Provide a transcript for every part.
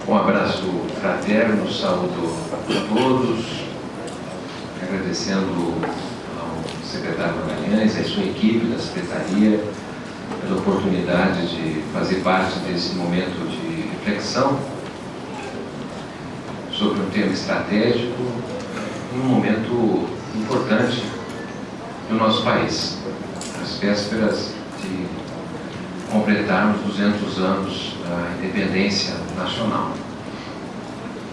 Um abraço fraterno, saúdo a todos, agradecendo ao secretário Magalhães, à sua equipe da Secretaria, pela oportunidade de fazer parte desse momento de reflexão sobre um tema estratégico, um momento importante do nosso país, às vésperas de completarmos 200 anos da independência nacional.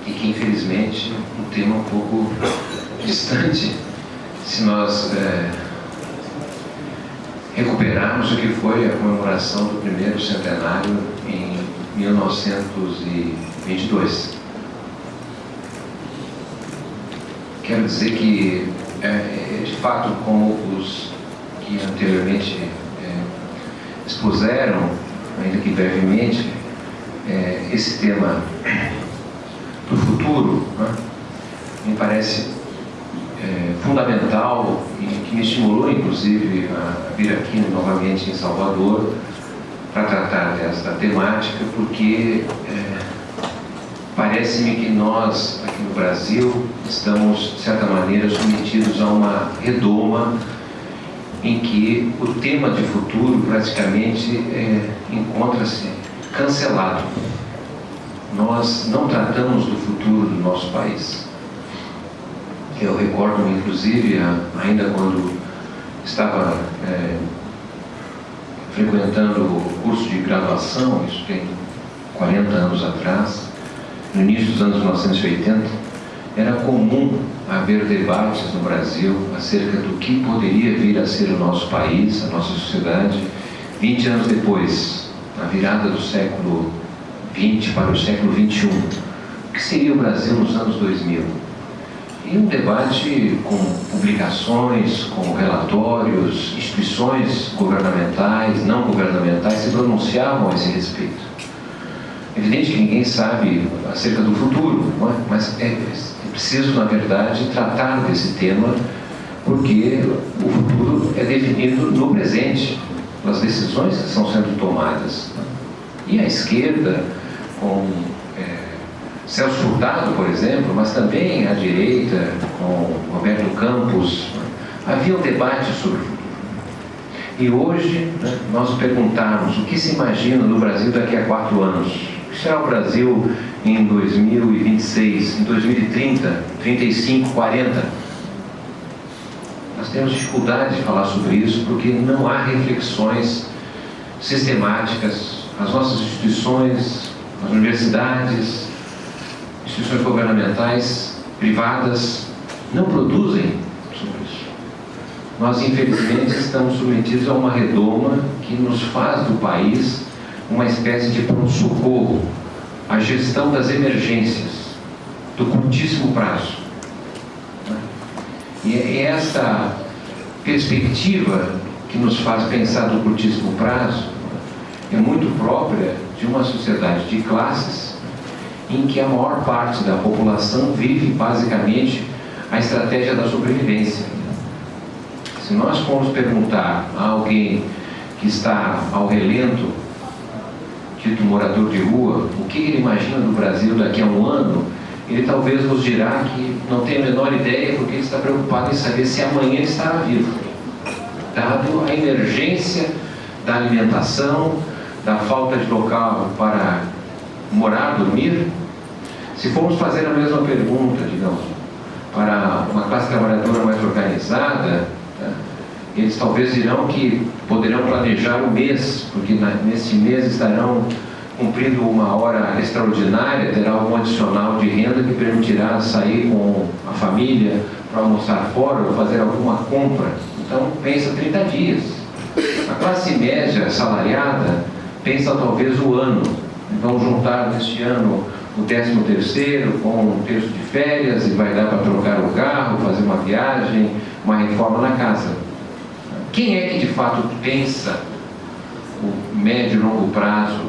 E que, infelizmente, um tema um pouco distante, se nós recuperarmos o que foi a comemoração do primeiro centenário em 1922. Quero dizer que, de fato, como os que anteriormente expuseram, ainda que brevemente, esse tema do futuro, né, me parece fundamental e que me estimulou, inclusive, a vir aqui novamente em Salvador para tratar desta temática, porque parece-me que nós, aqui no Brasil, estamos, de certa maneira, submetidos a uma redoma em que o tema de futuro praticamente encontra-se cancelado. Nós não tratamos do futuro do nosso país. Eu recordo-me, inclusive, ainda quando estava frequentando o curso de graduação, isso tem 40 anos atrás, no início dos anos 1980, era comum haver debates no Brasil acerca do que poderia vir a ser o nosso país, a nossa sociedade, 20 anos depois, na virada do século XX para o século XXI. O que seria o Brasil nos anos 2000? E um debate com publicações, com relatórios, instituições governamentais, não governamentais, se pronunciavam a esse respeito. É evidente que ninguém sabe acerca do futuro, não é? Mas é preciso, na verdade, tratar desse tema, porque o futuro é definido no presente, pelas decisões que estão sendo tomadas. E a esquerda, com Celso Furtado, por exemplo, mas também a direita, com Roberto Campos, havia um debate sobre o futuro. E hoje, nós perguntarmos o que se imagina no Brasil daqui a 4 anos. O que será o Brasil em 2026, em 2030, 35, 40? Nós temos dificuldade de falar sobre isso porque não há reflexões sistemáticas. As nossas instituições, as universidades, instituições governamentais, privadas, não produzem sobre isso. Nós, infelizmente, estamos submetidos a uma redoma que nos faz do país uma espécie de pronto-socorro, a gestão das emergências, do curtíssimo prazo. E é esta perspectiva que nos faz pensar do curtíssimo prazo é muito própria de uma sociedade de classes em que a maior parte da população vive basicamente a estratégia da sobrevivência. Se nós formos perguntar a alguém que está ao relento, dito morador de rua, o que ele imagina do Brasil daqui a um ano, ele talvez nos dirá que não tem a menor ideia porque ele está preocupado em saber se amanhã ele estará vivo, dado a emergência da alimentação, da falta de local para morar, dormir. Se formos fazer a mesma pergunta, digamos, para uma classe trabalhadora mais organizada, eles talvez dirão que poderão planejar o mês, porque nesse mês estarão cumprindo uma hora extraordinária, terá algum adicional de renda que permitirá sair com a família para almoçar fora ou fazer alguma compra. Então, pensa 30 dias. A classe média salariada pensa talvez o ano. Vamos juntar neste ano o 13º com um terço de férias e vai dar para trocar o carro, fazer uma viagem, uma reforma na casa. Quem é que de fato pensa o médio e longo prazo,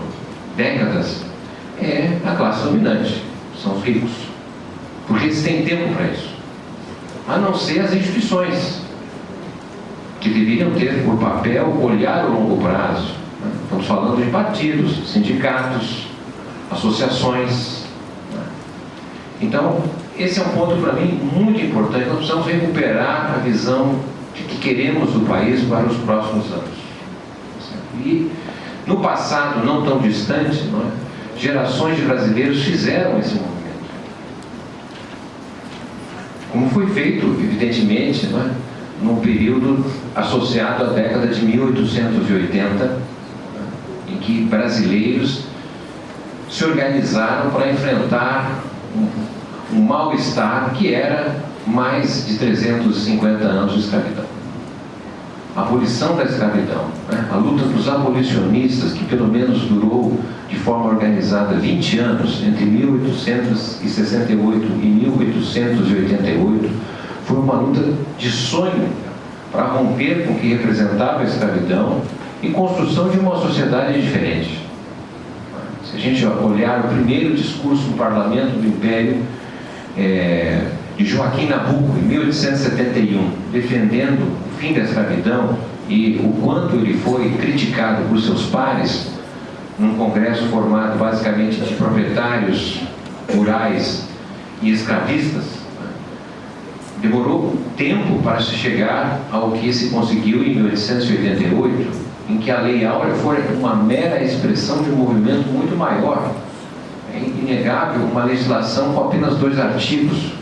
décadas? É a classe dominante, são os ricos, porque eles têm tempo para isso, a não ser as instituições que deveriam ter por papel olhar o longo prazo. Estamos falando de partidos, sindicatos, associações, Então, esse é um ponto para mim muito importante. Nós precisamos recuperar a visão de que queremos do país para os próximos anos. E no passado, não tão distante, não é? Gerações de brasileiros fizeram esse movimento. Como foi feito, evidentemente, não é? Num período associado à década de 1880, em que brasileiros se organizaram para enfrentar um mal-estar que era mais de 350 anos de escravidão. A abolição da escravidão, né? A luta dos abolicionistas, que pelo menos durou de forma organizada 20 anos, entre 1868 e 1888, foi uma luta de sonho para romper com o que representava a escravidão e construção de uma sociedade diferente. Se a gente olhar o primeiro discurso no Parlamento do Império de Joaquim Nabuco, em 1871, defendendo o fim da escravidão e o quanto ele foi criticado por seus pares, num congresso formado basicamente de proprietários rurais e escravistas, demorou tempo para se chegar ao que se conseguiu em 1888, em que a Lei Áurea foi uma mera expressão de um movimento muito maior. É inegável uma legislação com apenas 2 artigos: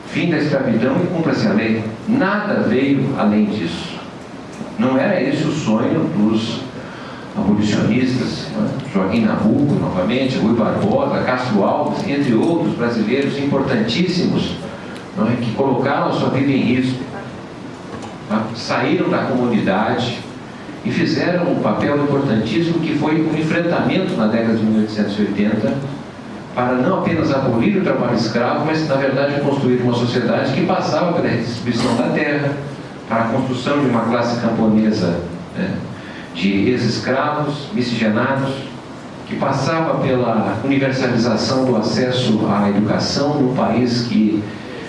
fim da escravidão e cumpra-se a lei. Nada veio além disso. Não era esse o sonho dos abolicionistas, né? Joaquim Nabuco, novamente, Rui Barbosa, Castro Alves, entre outros brasileiros importantíssimos, não é? Que colocaram a sua vida em risco, né? Saíram da comunidade e fizeram um papel importantíssimo, que foi um enfrentamento na década de 1880 para não apenas abolir o trabalho escravo, mas na verdade construir uma sociedade que passava pela redistribuição da terra, para a construção de uma classe camponesa, né, de ex-escravos, miscigenados, que passava pela universalização do acesso à educação num país que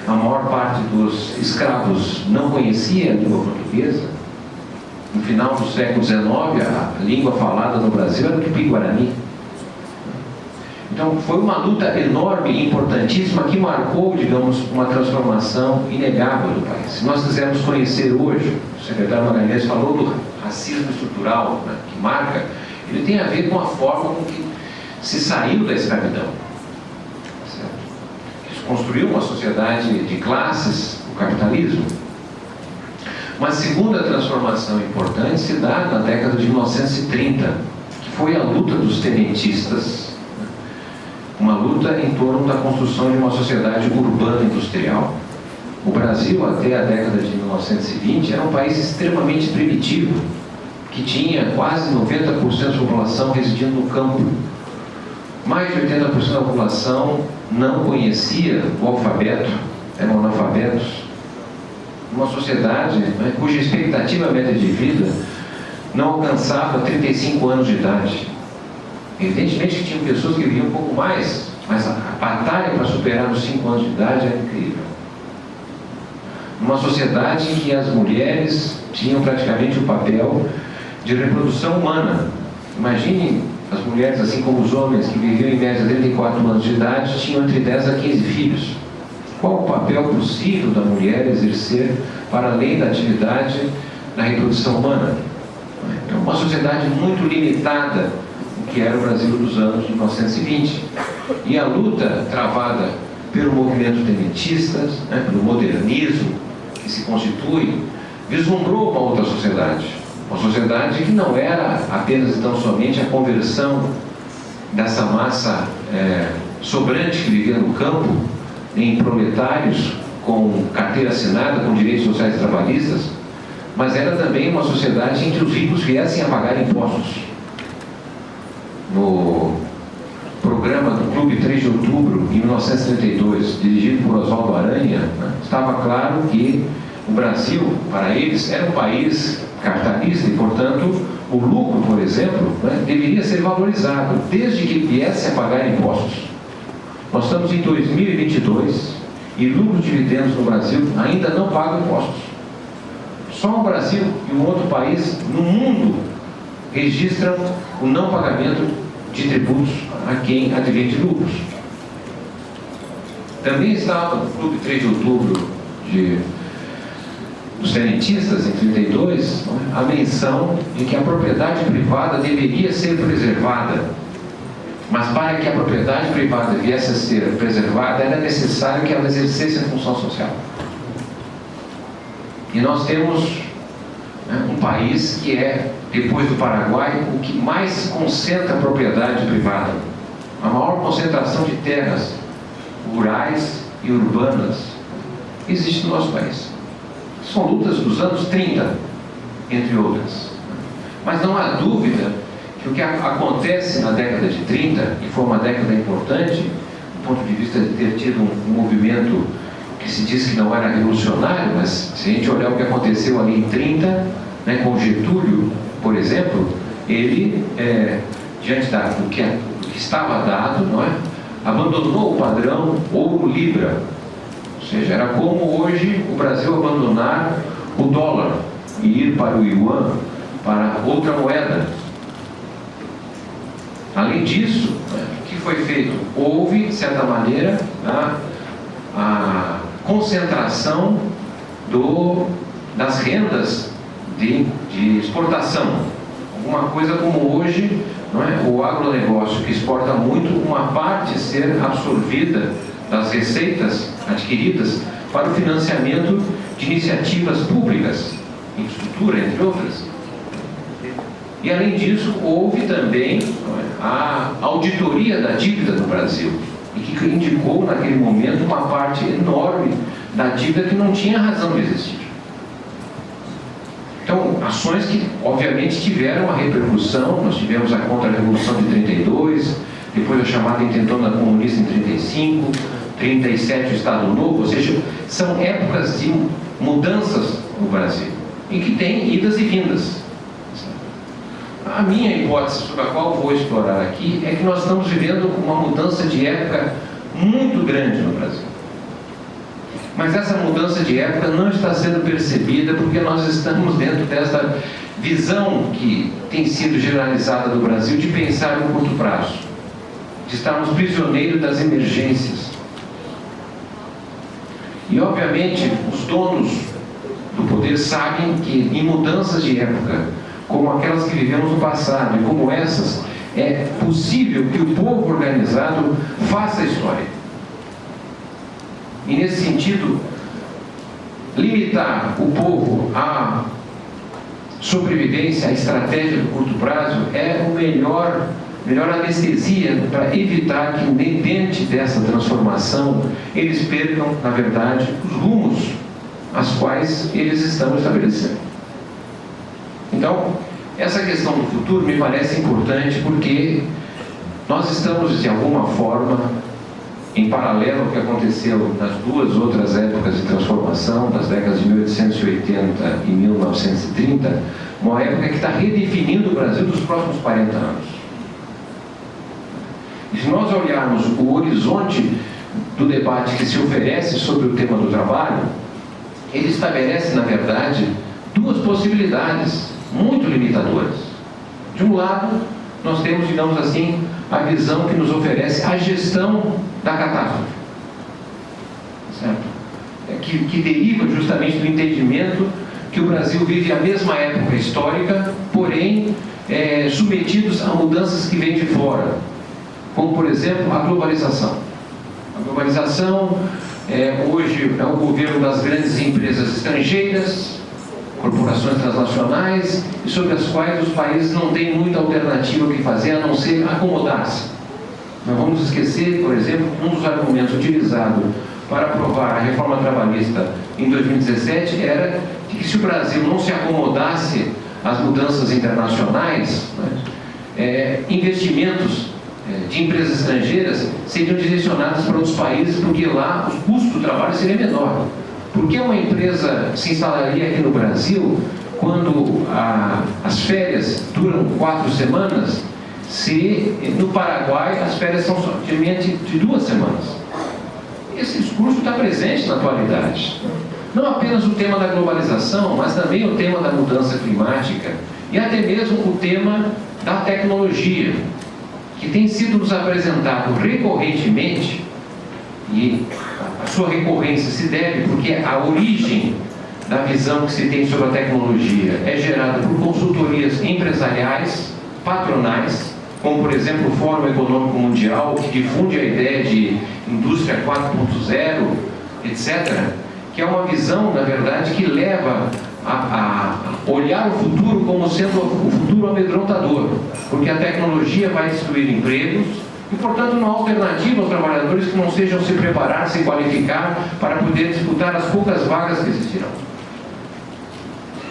a maior parte dos escravos não conhecia a língua portuguesa. No final do século XIX, a língua falada no Brasil era o Tupi-Guarani. Então, foi uma luta enorme e importantíssima que marcou, digamos, uma transformação inegável do país. Se nós quisermos conhecer hoje, o secretário Magalhães falou do racismo estrutural, né, que marca, ele tem a ver com a forma com que se saiu da escravidão. Certo? Isso construiu uma sociedade de classes, o capitalismo. Uma segunda transformação importante se dá na década de 1930, que foi a luta dos tenentistas, uma luta em torno da construção de uma sociedade urbana industrial. O Brasil, até a década de 1920, era um país extremamente primitivo, que tinha quase 90% da população residindo no campo. Mais de 80% da população não conhecia o alfabeto, eram analfabetos. Uma sociedade, né, cuja expectativa média de vida não alcançava 35 anos de idade. Evidentemente que tinham pessoas que viviam um pouco mais, mas a batalha para superar os 5 anos de idade era incrível. Uma sociedade em que as mulheres tinham praticamente o papel de reprodução humana. Imagine as mulheres, assim como os homens, que viviam em média 34 anos de idade, tinham entre 10 a 15 filhos. Qual o papel possível da mulher exercer para além da atividade da reprodução humana? É uma sociedade muito limitada, que era o Brasil dos anos de 1920. E a luta travada pelo movimento tenentista, né, pelo modernismo, que se constitui, vislumbrou uma outra sociedade. Uma sociedade que não era apenas e tão somente a conversão dessa massa sobrante que vivia no campo em proletários com carteira assinada, com direitos sociais e trabalhistas, mas era também uma sociedade em que os ricos viessem a pagar impostos. No programa do Clube 3 de Outubro, em 1932, dirigido por Oswaldo Aranha, né, estava claro que o Brasil, para eles, era um país capitalista e, portanto, o lucro, por exemplo, né, deveria ser valorizado, desde que viesse a pagar impostos. Nós estamos em 2022 e lucros e dividendos no Brasil ainda não pagam impostos. Só o Brasil e um outro país no mundo registram o não pagamento de tributos a quem advém de lucros. Também estava no Clube 3 de Outubro dos Tenentistas, em 32, a menção de que a propriedade privada deveria ser preservada. Mas para que a propriedade privada viesse a ser preservada, era necessário que ela exercesse a função social. E nós temos um país que é, depois do Paraguai, o que mais concentra a propriedade privada. A maior concentração de terras rurais e urbanas existe no nosso país. São lutas dos anos 30, entre outras. Mas não há dúvida que o que acontece na década de 30, e foi uma década importante, do ponto de vista de ter tido um movimento que se diz que não era revolucionário, mas se a gente olhar o que aconteceu ali em 30, né, com Getúlio, por exemplo, ele, diante do que estava dado, não é, abandonou o padrão ouro-libra. Ou seja, era como hoje o Brasil abandonar o dólar e ir para o yuan, para outra moeda. Além disso, o que foi feito? Houve, de certa maneira, a concentração das rendas de exportação. Alguma coisa como hoje, não é? O agronegócio, que exporta muito, uma parte ser absorvida das receitas adquiridas para o financiamento de iniciativas públicas, infraestrutura, entre outras. E, além disso, houve também a auditoria da dívida no Brasil, e que indicou, naquele momento, uma parte enorme da dívida que não tinha razão de existir. Então, ações que, obviamente, tiveram uma repercussão. Nós tivemos a Contra-Revolução de 32, depois a chamada Intentona Comunista em 35, 37 o Estado Novo, ou seja, são épocas de mudanças no Brasil, e que tem idas e vindas. A minha hipótese, sobre a qual vou explorar aqui, é que nós estamos vivendo uma mudança de época muito grande no Brasil. Mas essa mudança de época não está sendo percebida porque nós estamos dentro dessa visão que tem sido generalizada do Brasil de pensar no curto prazo, de estarmos prisioneiros das emergências. E, obviamente, os donos do poder sabem que em mudanças de época, como aquelas que vivemos no passado e como essas, é possível que o povo organizado faça a história. E, nesse sentido, limitar o povo à sobrevivência, à estratégia do curto prazo, é o melhor anestesia para evitar que, dentro dessa transformação, eles percam, na verdade, os rumos aos quais eles estão estabelecendo. Então, essa questão do futuro me parece importante porque nós estamos, de alguma forma, em paralelo ao que aconteceu nas duas outras épocas de transformação, das décadas de 1880 e 1930, uma época que está redefinindo o Brasil dos próximos 40 anos. E se nós olharmos o horizonte do debate que se oferece sobre o tema do trabalho, ele estabelece, na verdade, duas possibilidades muito limitadoras. De um lado, nós temos, digamos assim, a visão que nos oferece a gestão da catástrofe, certo? Que deriva justamente do entendimento que o Brasil vive a mesma época histórica, porém submetidos a mudanças que vêm de fora, como, por exemplo, a globalização. A globalização hoje é o governo das grandes empresas estrangeiras, corporações transnacionais, e sobre as quais os países não têm muita alternativa o que fazer a não ser acomodar-se. Não vamos esquecer, por exemplo, um dos argumentos utilizados para aprovar a reforma trabalhista em 2017 era de que, se o Brasil não se acomodasse às mudanças internacionais, investimentos de empresas estrangeiras seriam direcionados para outros países, porque lá os custos do trabalho seriam menores. Por que uma empresa se instalaria aqui no Brasil quando as férias duram 4 semanas, se no Paraguai as férias são somente de 2 semanas? Esse discurso está presente na atualidade. Não apenas o tema da globalização, mas também o tema da mudança climática e até mesmo o tema da tecnologia, que tem sido nos apresentado recorrentemente E a sua recorrência se deve porque a origem da visão que se tem sobre a tecnologia é gerada por consultorias empresariais, patronais, como por exemplo o Fórum Econômico Mundial, que difunde a ideia de indústria 4.0, etc., que é uma visão, na verdade, que leva a olhar o futuro como sendo o futuro amedrontador, porque a tecnologia vai destruir empregos e, portanto, não há alternativa aos trabalhadores que não sejam se preparar, se qualificar para poder disputar as poucas vagas que existirão.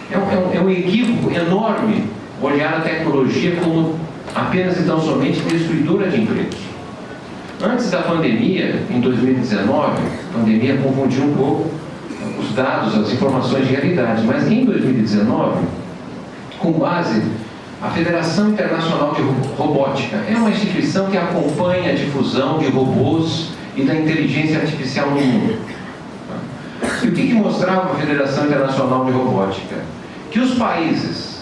É um equívoco enorme olhar a tecnologia como apenas e tão somente destruidora de empregos. Antes da pandemia, em 2019, a pandemia confundiu um pouco os dados, as informações de realidade, mas em 2019, com base a Federação Internacional de Robótica, é uma instituição que acompanha a difusão de robôs e da inteligência artificial no mundo. E o que mostrava a Federação Internacional de Robótica? Que os países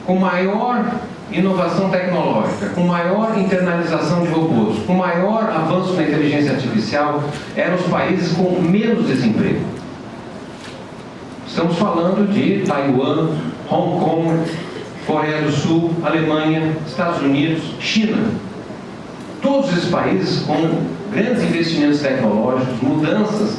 com maior inovação tecnológica, com maior internalização de robôs, com maior avanço na inteligência artificial, eram os países com menos desemprego. Estamos falando de Taiwan, Hong Kong, Coreia do Sul, Alemanha, Estados Unidos, China. Todos esses países com grandes investimentos tecnológicos, mudanças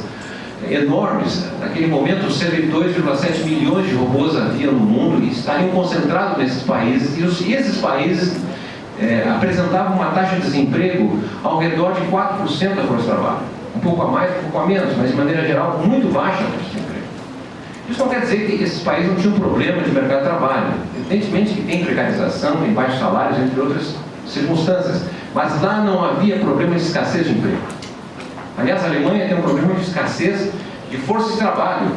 enormes. Naquele momento, cerca de 2,7 milhões de robôs havia no mundo e estariam concentrados nesses países. E esses países apresentavam uma taxa de desemprego ao redor de 4% da força de trabalho. Um pouco a mais, um pouco a menos, mas de maneira geral, muito baixa a taxa de desemprego. Isso não quer dizer que esses países não tinham problema de mercado de trabalho. Evidentemente que tem precarização, tem baixos salários, entre outras circunstâncias. Mas lá não havia problema de escassez de emprego. Aliás, a Alemanha tem um problema de escassez de força de trabalho.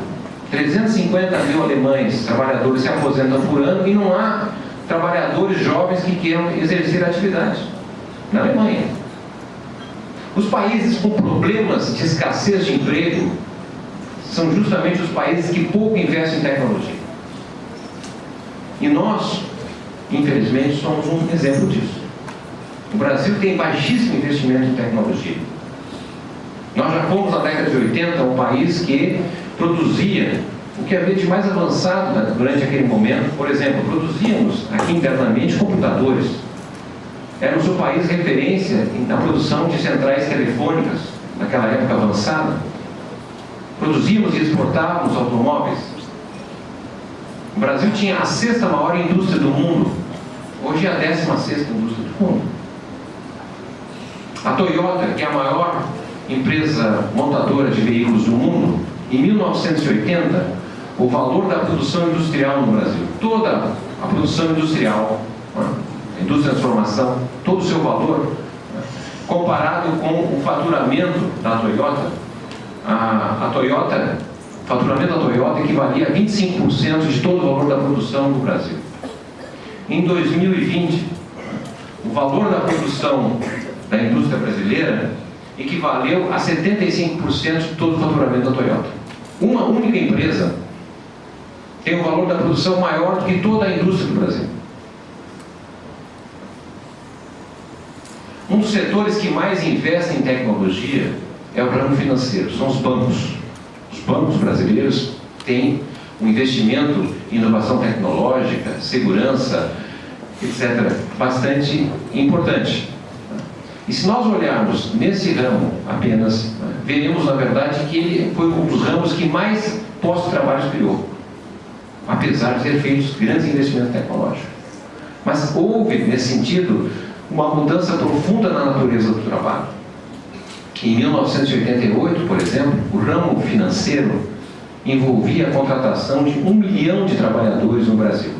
350 mil alemães, trabalhadores, se aposentam por ano e não há trabalhadores jovens que queiram exercer a atividade. Na Alemanha. Os países com problemas de escassez de emprego são justamente os países que pouco investem em tecnologia. E nós, infelizmente, somos um exemplo disso. O Brasil tem baixíssimo investimento em tecnologia. Nós já fomos, na década de 80, um país que produzia o que havia de mais avançado durante aquele momento. Por exemplo, produzíamos aqui internamente computadores. Éramos o país referência na produção de centrais telefônicas, naquela época avançada. Produzíamos e exportávamos automóveis. O Brasil tinha a 6ª maior indústria do mundo. Hoje é a 16ª indústria do mundo. A Toyota, que é a maior empresa montadora de veículos do mundo, em 1980, o valor da produção industrial no Brasil, toda a produção industrial, a indústria de transformação, todo o seu valor, comparado com o faturamento da Toyota, o faturamento da Toyota equivalia a 25% de todo o valor da produção do Brasil. Em 2020, o valor da produção da indústria brasileira equivaleu a 75% de todo o faturamento da Toyota. Uma única empresa tem um valor da produção maior do que toda a indústria do Brasil. Um dos setores que mais investem em tecnologia é o ramo financeiro, são os bancos. Os bancos brasileiros têm um investimento em inovação tecnológica, segurança, etc., bastante importante. E se nós olharmos nesse ramo apenas, veremos, na verdade, que ele foi um dos ramos que mais postos de trabalho criou, apesar de ter feito grandes investimentos tecnológicos. Mas houve, nesse sentido, uma mudança profunda na natureza do trabalho. Em 1988, por exemplo, o ramo financeiro envolvia a contratação de 1 milhão de trabalhadores no Brasil,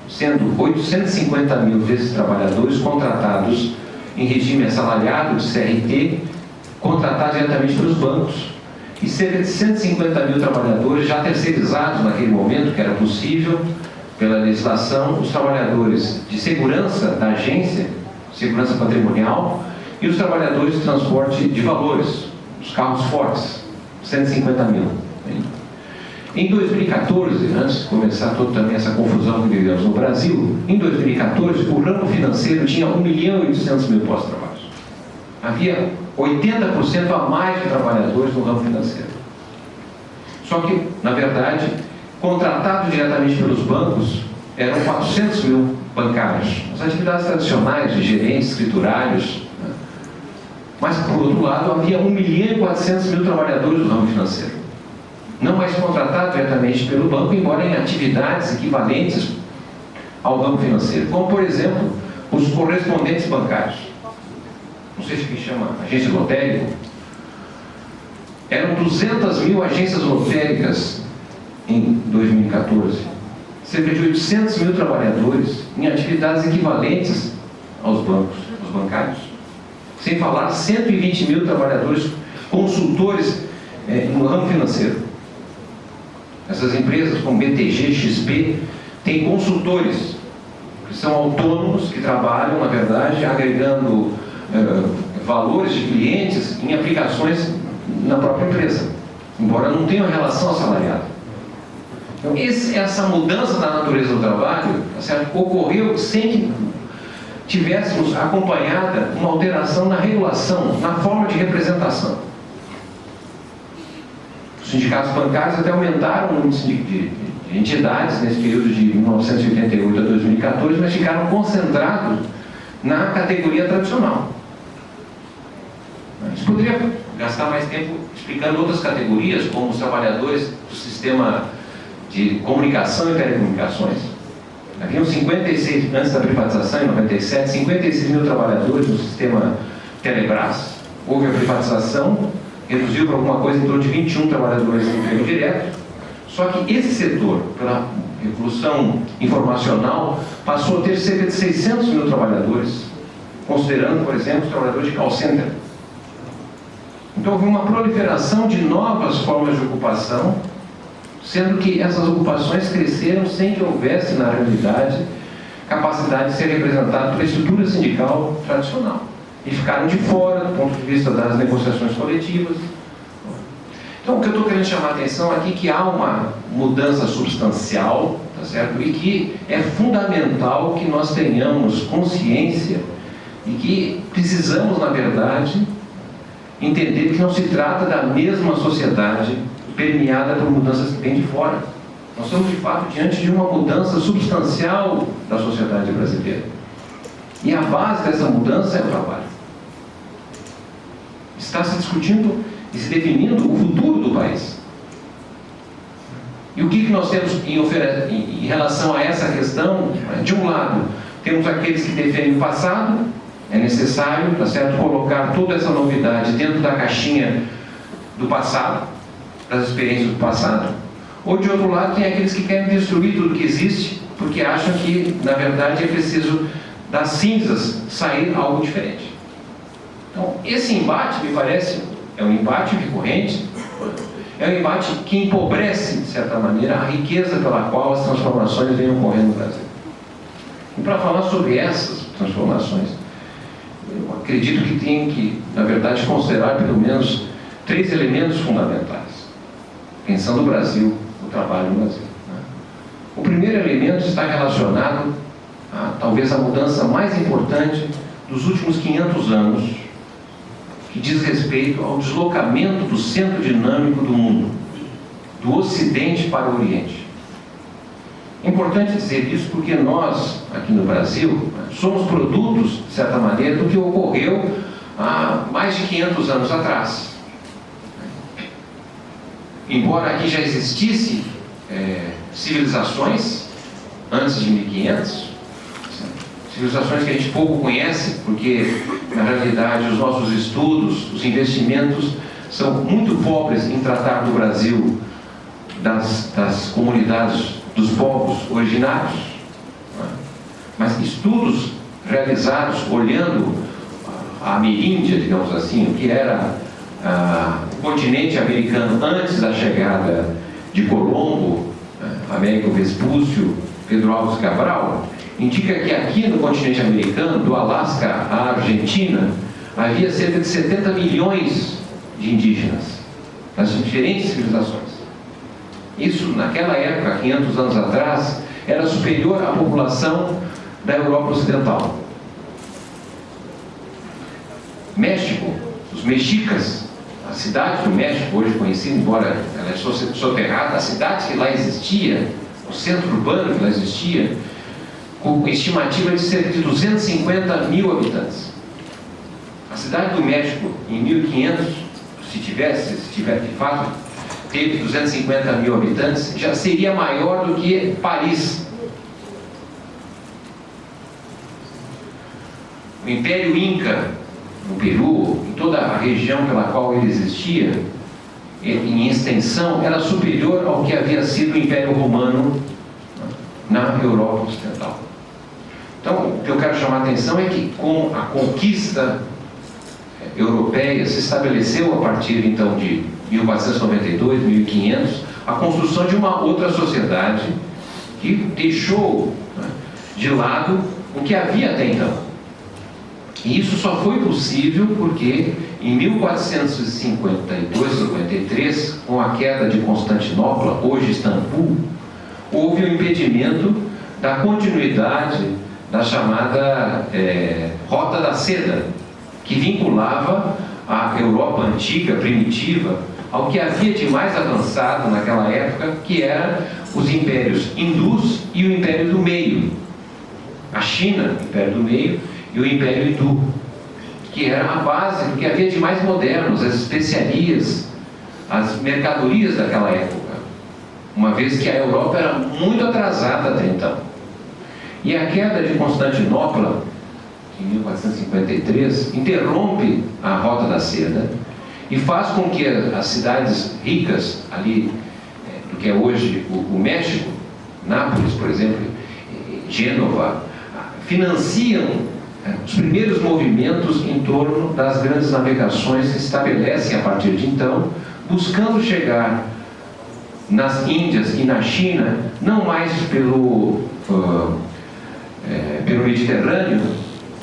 sendo 850 mil desses trabalhadores contratados em regime assalariado de CLT, contratados diretamente pelos bancos, e cerca de 150 mil trabalhadores já terceirizados naquele momento, que era possível, pela legislação, os trabalhadores de segurança da agência, segurança patrimonial, e os trabalhadores de transporte de valores, os carros fortes, 150 mil. Em 2014, antes de começar toda também essa confusão que vivemos no Brasil, em 2014 o ramo financeiro tinha 1.800.000 postos de trabalho. Havia 80% a mais de trabalhadores no ramo financeiro. Só que, na verdade, contratados diretamente pelos bancos, eram 400 mil bancários. As atividades tradicionais de gerentes, escriturários, né? Mas, por outro lado, havia 1.400.000 trabalhadores do ramo financeiro, não mais contratados diretamente pelo banco, embora em atividades equivalentes ao ramo financeiro, como, por exemplo, os correspondentes bancários. Não sei se que chama agência lotérica. Eram 200 mil agências lotéricas em 2014. Cerca de 800 mil trabalhadores em atividades equivalentes aos bancos, aos bancários. Sem falar 120 mil trabalhadores consultores no ramo financeiro. Essas empresas como BTG, XP, têm consultores que são autônomos, que trabalham, na verdade, agregando valores de clientes em aplicações na própria empresa, embora não tenham relação assalariada. Então, essa mudança da natureza do trabalho, certo, ocorreu sem que tivéssemos acompanhada uma alteração na regulação, na forma de representação. Os sindicatos bancários até aumentaram o número de entidades nesse período de 1988 a 2014, mas ficaram concentrados na categoria tradicional. Isso poderia gastar mais tempo explicando outras categorias, como os trabalhadores do sistema de comunicação e telecomunicações. Haviam 56, antes da privatização, em 97, 56 mil trabalhadores no sistema Telebrás. Houve a privatização, reduziu para alguma coisa em torno de 21 trabalhadores em emprego direto. Só que esse setor, pela revolução informacional, passou a ter cerca de 600 mil trabalhadores, considerando, por exemplo, os trabalhadores de call center. Então houve uma proliferação de novas formas de ocupação, sendo que essas ocupações cresceram sem que houvesse, na realidade, capacidade de ser representado pela estrutura sindical tradicional. E ficaram de fora, do ponto de vista das negociações coletivas. Então, o que eu estou querendo chamar a atenção aqui é que há uma mudança substancial, tá certo? E que é fundamental que nós tenhamos consciência e que precisamos, na verdade, entender que não se trata da mesma sociedade permeada por mudanças que vêm de fora. Nós estamos, de fato, diante de uma mudança substancial da sociedade brasileira. E a base dessa mudança é o trabalho. Está se discutindo e se definindo o futuro do país. E o que nós temos em relação a essa questão? De um lado, temos aqueles que defendem o passado. É necessário, tá certo, colocar toda essa novidade dentro da caixinha do passado, das experiências do passado. Ou, de outro lado, tem aqueles que querem destruir tudo que existe, porque acham que, na verdade, é preciso das cinzas sair algo diferente. Então, esse embate, me parece, é um embate recorrente, é um embate que empobrece, de certa maneira, a riqueza pela qual as transformações vêm ocorrendo no Brasil. E para falar sobre essas transformações, eu acredito que tem que, na verdade, considerar pelo menos 3 elementos fundamentais, pensando o Brasil, o trabalho no Brasil. O primeiro elemento está relacionado a, talvez, a mudança mais importante dos últimos 500 anos, que diz respeito ao deslocamento do centro dinâmico do mundo, do Ocidente para o Oriente. É importante dizer isso porque nós, aqui no Brasil, somos produtos, de certa maneira, do que ocorreu há mais de 500 anos atrás. Embora aqui já existisse civilizações antes de 1500, civilizações que a gente pouco conhece, porque, na realidade, os nossos estudos, os investimentos são muito pobres em tratar do Brasil, das comunidades, dos povos originários. Mas estudos realizados olhando a Ameríndia, digamos assim, o que era o continente americano antes da chegada de Colombo, Américo Vespúcio, Pedro Álvares Cabral, indica que aqui no continente americano, do Alasca à Argentina, havia cerca de 70 milhões de indígenas, das diferentes civilizações. Isso, naquela época, 500 anos atrás, era superior à população da Europa Ocidental. México Os mexicas, a cidade do México, hoje conhecida, embora ela é soterrada, a cidade que lá existia, o centro urbano que lá existia, com estimativa de cerca de 250 mil habitantes. A cidade do México, em 1500, se tiver de fato, teve 250 mil habitantes, já seria maior do que Paris. O Império Inca, no Peru, em toda a região pela qual ele existia, em extensão, era superior ao que havia sido o Império Romano na Europa Ocidental. Então, o que eu quero chamar a atenção é que, com a conquista europeia, se estabeleceu, a partir, então, de 1492, 1500, a construção de uma outra sociedade que deixou, né, de lado o que havia até então. E isso só foi possível porque, em 1452, 53, com a queda de Constantinopla, hoje Istambul, houve o impedimento da continuidade da chamada Rota da Seda, que vinculava a Europa antiga, primitiva, ao que havia de mais avançado naquela época, que eram os impérios hindus e o Império do Meio. A China, o Império do Meio, e o Império Hindu, que era a base do que havia de mais modernos, as especiarias, as mercadorias daquela época, uma vez que a Europa era muito atrasada até então. E a queda de Constantinopla, em 1453, interrompe a Rota da Seda e faz com que as cidades ricas ali, do que é hoje o México, Nápoles, por exemplo, Gênova, financiam os primeiros movimentos em torno das grandes navegações que se estabelecem a partir de então, buscando chegar nas Índias e na China, não mais pelo Mediterrâneo,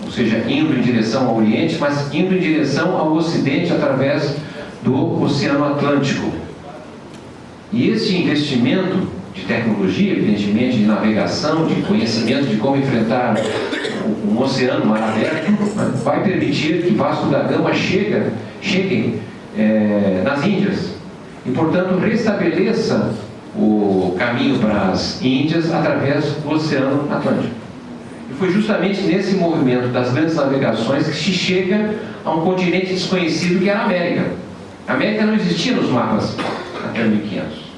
ou seja, indo em direção ao Oriente, mas indo em direção ao Ocidente através do Oceano Atlântico. E esse investimento de tecnologia, evidentemente, de navegação, de conhecimento de como enfrentar um oceano, mar aberto, vai permitir que Vasco da Gama chegue nas Índias e, portanto, restabeleça o caminho para as Índias através do Oceano Atlântico. E foi justamente nesse movimento das grandes navegações que se chega a um continente desconhecido que era a América. A América não existia nos mapas até 1500.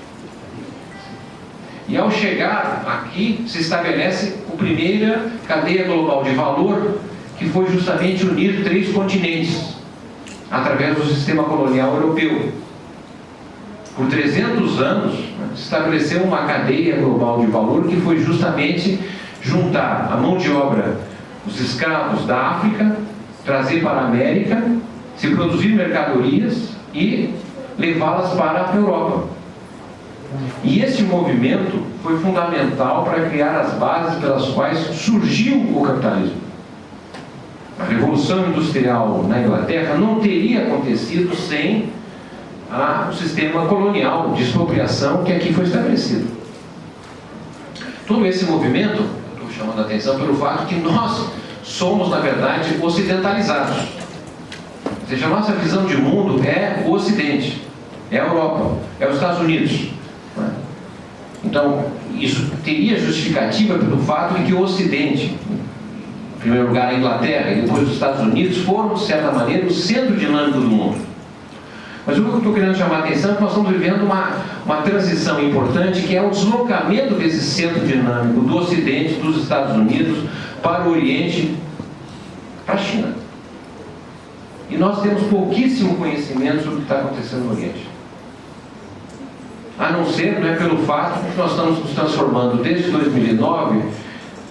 E ao chegar aqui, se estabelece a primeira cadeia global de valor, que foi justamente unir 3 continentes, através do sistema colonial europeu. Por 300 anos, se estabeleceu uma cadeia global de valor, que foi justamente juntar a mão de obra, os escravos da África, trazer para a América, se produzir mercadorias e levá-las para a Europa. E esse movimento foi fundamental para criar as bases pelas quais surgiu o capitalismo. A Revolução Industrial na Inglaterra não teria acontecido sem o sistema colonial de expropriação que aqui foi estabelecido. Todo esse movimento, eu estou chamando a atenção pelo fato que nós somos, na verdade, ocidentalizados. Ou seja, a nossa visão de mundo é o Ocidente, é a Europa, é os Estados Unidos. Então, isso teria justificativa pelo fato de que o Ocidente, em primeiro lugar a Inglaterra e depois os Estados Unidos, foram, de certa maneira, o centro dinâmico do mundo. Mas o que eu estou querendo chamar a atenção é que nós estamos vivendo uma transição importante, que é o deslocamento desse centro dinâmico do Ocidente, dos Estados Unidos, para o Oriente, para a China. E nós temos pouquíssimo conhecimento sobre o que está acontecendo no Oriente. A não ser, pelo fato de que nós estamos nos transformando desde 2009,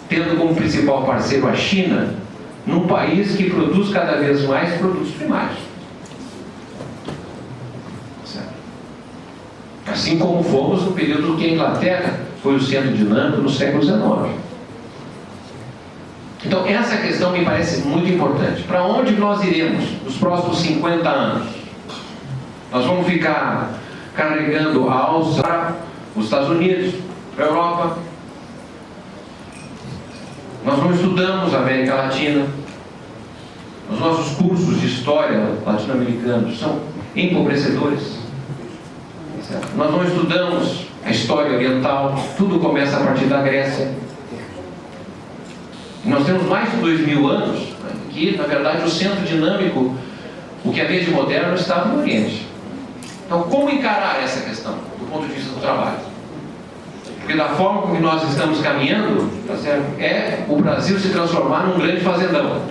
tendo como principal parceiro a China, num país que produz cada vez mais produtos primários. Certo? Assim como fomos no período que a Inglaterra foi o centro dinâmico no século XIX. Então, essa questão me parece muito importante. Para onde nós iremos nos próximos 50 anos? Nós vamos ficar carregando a alça para os Estados Unidos, para a Europa. Nós não estudamos a América Latina. Os nossos cursos de história latino-americanos são empobrecedores. Certo? Nós não estudamos a história oriental, tudo começa a partir da Grécia. E nós temos mais de 2000 anos, né, que, na verdade, o centro dinâmico, o que havia de moderno, estava no Oriente. Então, como encarar essa questão, do ponto de vista do trabalho? Porque da forma como nós estamos caminhando, tá certo, é o Brasil se transformar num grande fazendão.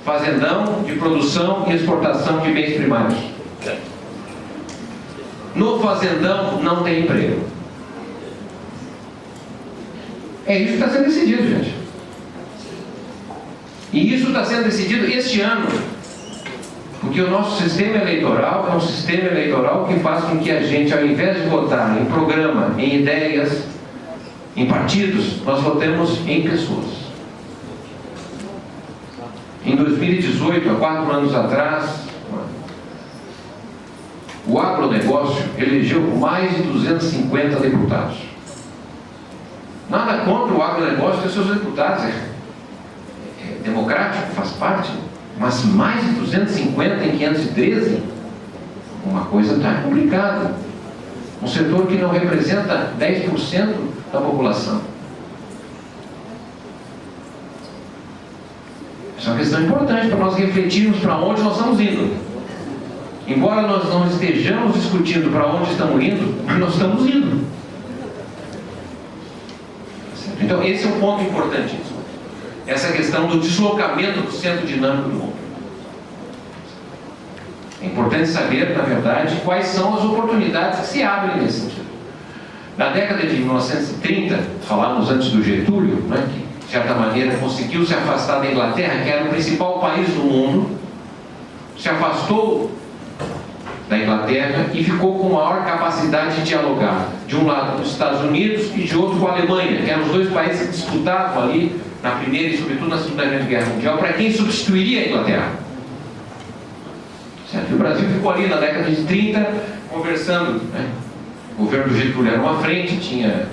Fazendão de produção e exportação de bens primários. No fazendão não tem emprego. É isso que está sendo decidido, gente. E isso está sendo decidido este ano. Porque o nosso sistema eleitoral é um sistema eleitoral que faz com que a gente, ao invés de votar em programa, em ideias, em partidos, nós votemos em pessoas. Em 2018, há 4 anos atrás, o agronegócio elegeu mais de 250 deputados. Nada contra o agronegócio e seus deputados. É democrático, faz parte. Mas mais de 250 em 513? Uma coisa está complicada. Um setor que não representa 10% da população. Isso é uma questão importante para nós refletirmos para onde nós estamos indo. Embora nós não estejamos discutindo para onde estamos indo, mas nós estamos indo. Então esse é um ponto importantíssimo. Essa questão do deslocamento do centro dinâmico do mundo. É importante saber, na verdade, quais são as oportunidades que se abrem nesse sentido. Na década de 1930, falávamos antes do Getúlio, né, que de certa maneira conseguiu se afastar da Inglaterra, que era o principal país do mundo, se afastou da Inglaterra e ficou com maior capacidade de dialogar. De um lado com os Estados Unidos e de outro com a Alemanha, que eram os dois países que disputavam ali na Primeira e sobretudo na Segunda Grande Guerra Mundial, para quem substituiria a Inglaterra. Certo? E o Brasil ficou ali na década de 30 conversando, né? O governo do Getúlio era uma frente, tinha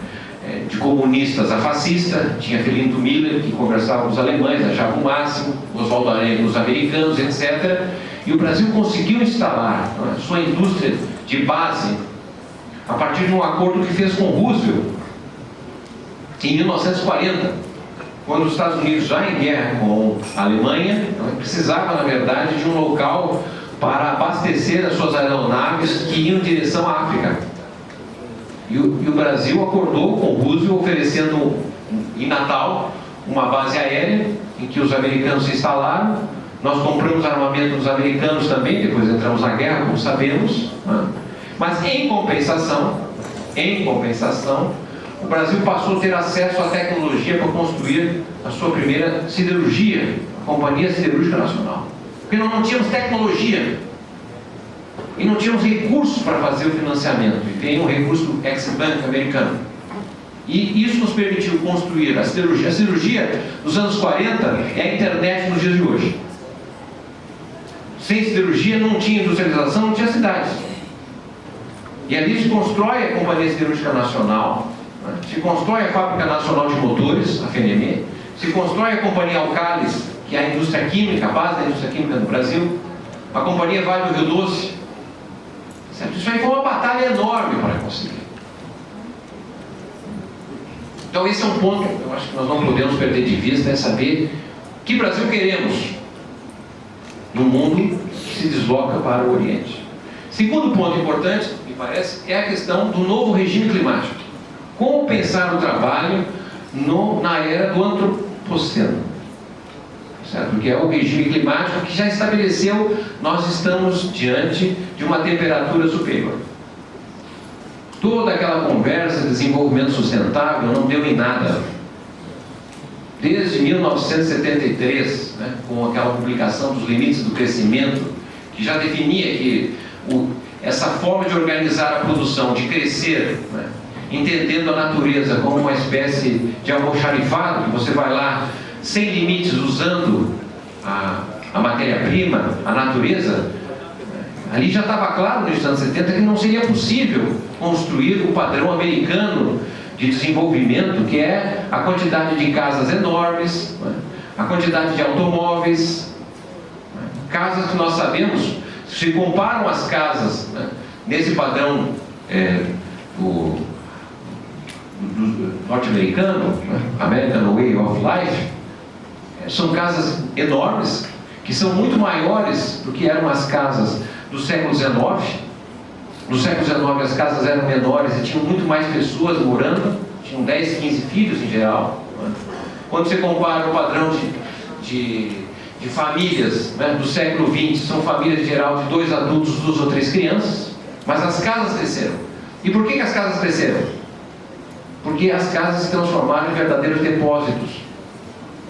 de comunistas a fascista, tinha Felinto Miller, que conversava com os alemães, achava o máximo, Oswaldo Aranha com os americanos, etc. E o Brasil conseguiu instalar, né, sua indústria de base a partir de um acordo que fez com Roosevelt em 1940, quando os Estados Unidos, já em guerra com a Alemanha, precisava, na verdade, de um local para abastecer as suas aeronaves que iam em direção à África. E o Brasil acordou com Roosevelt, oferecendo em Natal uma base aérea em que os americanos se instalaram. Nós compramos armamento dos americanos também, depois entramos na guerra, como sabemos, né? Mas em compensação, o Brasil passou a ter acesso à tecnologia para construir a sua primeira siderurgia, a Companhia Siderúrgica Nacional. Porque nós não tínhamos tecnologia e não tínhamos recursos para fazer o financiamento. E tem um recurso Ex-Bank americano. E isso nos permitiu construir a siderurgia. A siderurgia dos anos 40 é a internet nos dias de hoje. Sem siderurgia não tinha industrialização, não tinha cidades. E ali se constrói a Companhia Siderúrgica Nacional, né? Se constrói a Fábrica Nacional de Motores, a FNM, se constrói a Companhia Alcalis, que é a indústria química, a base da indústria química no Brasil, a Companhia Vale do Rio Doce. Certo? Isso aí foi uma batalha enorme para conseguir. Então esse é um ponto, eu acho que nós não podemos perder de vista, é saber que Brasil queremos no mundo que se desloca para o Oriente. Segundo ponto importante, me parece, é a questão do novo regime climático. Como pensar o trabalho na era do antropoceno? Certo? Porque é o regime climático que já estabeleceu, nós estamos diante de uma temperatura superior. Toda aquela conversa de desenvolvimento sustentável não deu em nada. Desde 1973, né, com aquela publicação dos limites do crescimento, que já definia que essa forma de organizar a produção, de crescer, né, entendendo a natureza como uma espécie de almoxarifado, que você vai lá sem limites, usando a matéria-prima, a natureza, ali já estava claro nos anos 70 que não seria possível construir o padrão americano de desenvolvimento, que é a quantidade de casas enormes, a quantidade de automóveis, Casas que nós sabemos, se comparam as casas, né, nesse padrão do norte-americano, American Way of Life, são casas enormes, que são muito maiores do que eram as casas do século XIX. No século XIX as casas eram menores e tinham muito mais pessoas morando, tinham 10, 15 filhos em geral. Quando você compara o padrão de famílias, né, do século XX, são famílias em geral de 2 adultos, 2 ou 3 crianças, mas as casas cresceram. E por que as casas cresceram? Porque as casas se transformaram em verdadeiros depósitos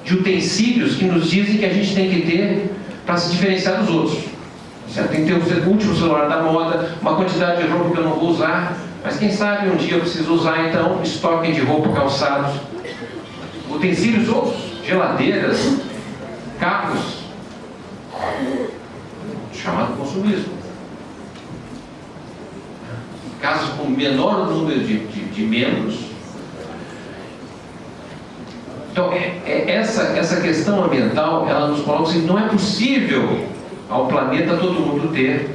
de utensílios que nos dizem que a gente tem que ter para se diferenciar dos outros. Certo? Tem que ter o último celular da moda, uma quantidade de roupa que eu não vou usar, mas quem sabe um dia eu preciso usar, então estoque de roupa, calçados, utensílios outros, geladeiras, carros, chamado consumismo. Casas com menor número de membros. Então, essa questão ambiental, ela nos coloca que não é possível ao planeta todo mundo ter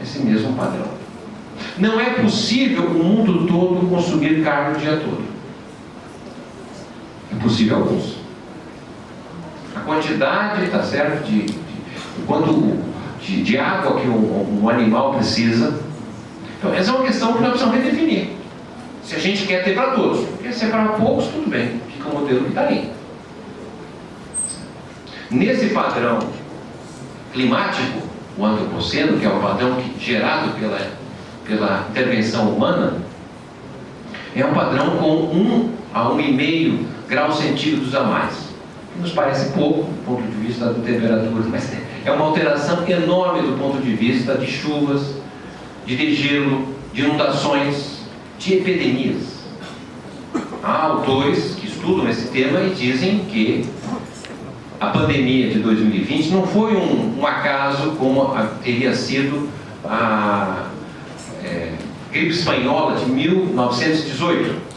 esse mesmo padrão. Não é possível o mundo todo consumir carne o dia todo. É possível alguns. A quantidade, está certo, de água que um animal precisa. Então, essa é uma questão que nós precisamos redefinir. Se a gente quer ter para todos, porque se é para poucos, tudo bem, fica o modelo que está aí. Nesse padrão climático, o antropoceno, que é o padrão gerado pela intervenção humana, é um padrão com 1 a 1,5 graus centígrados a mais. Que nos parece pouco do ponto de vista da temperatura, mas é uma alteração enorme do ponto de vista de chuvas, de degelo, de inundações, de epidemias. Há autores que estudam esse tema e dizem que a pandemia de 2020 não foi um acaso como teria sido a gripe espanhola de 1918.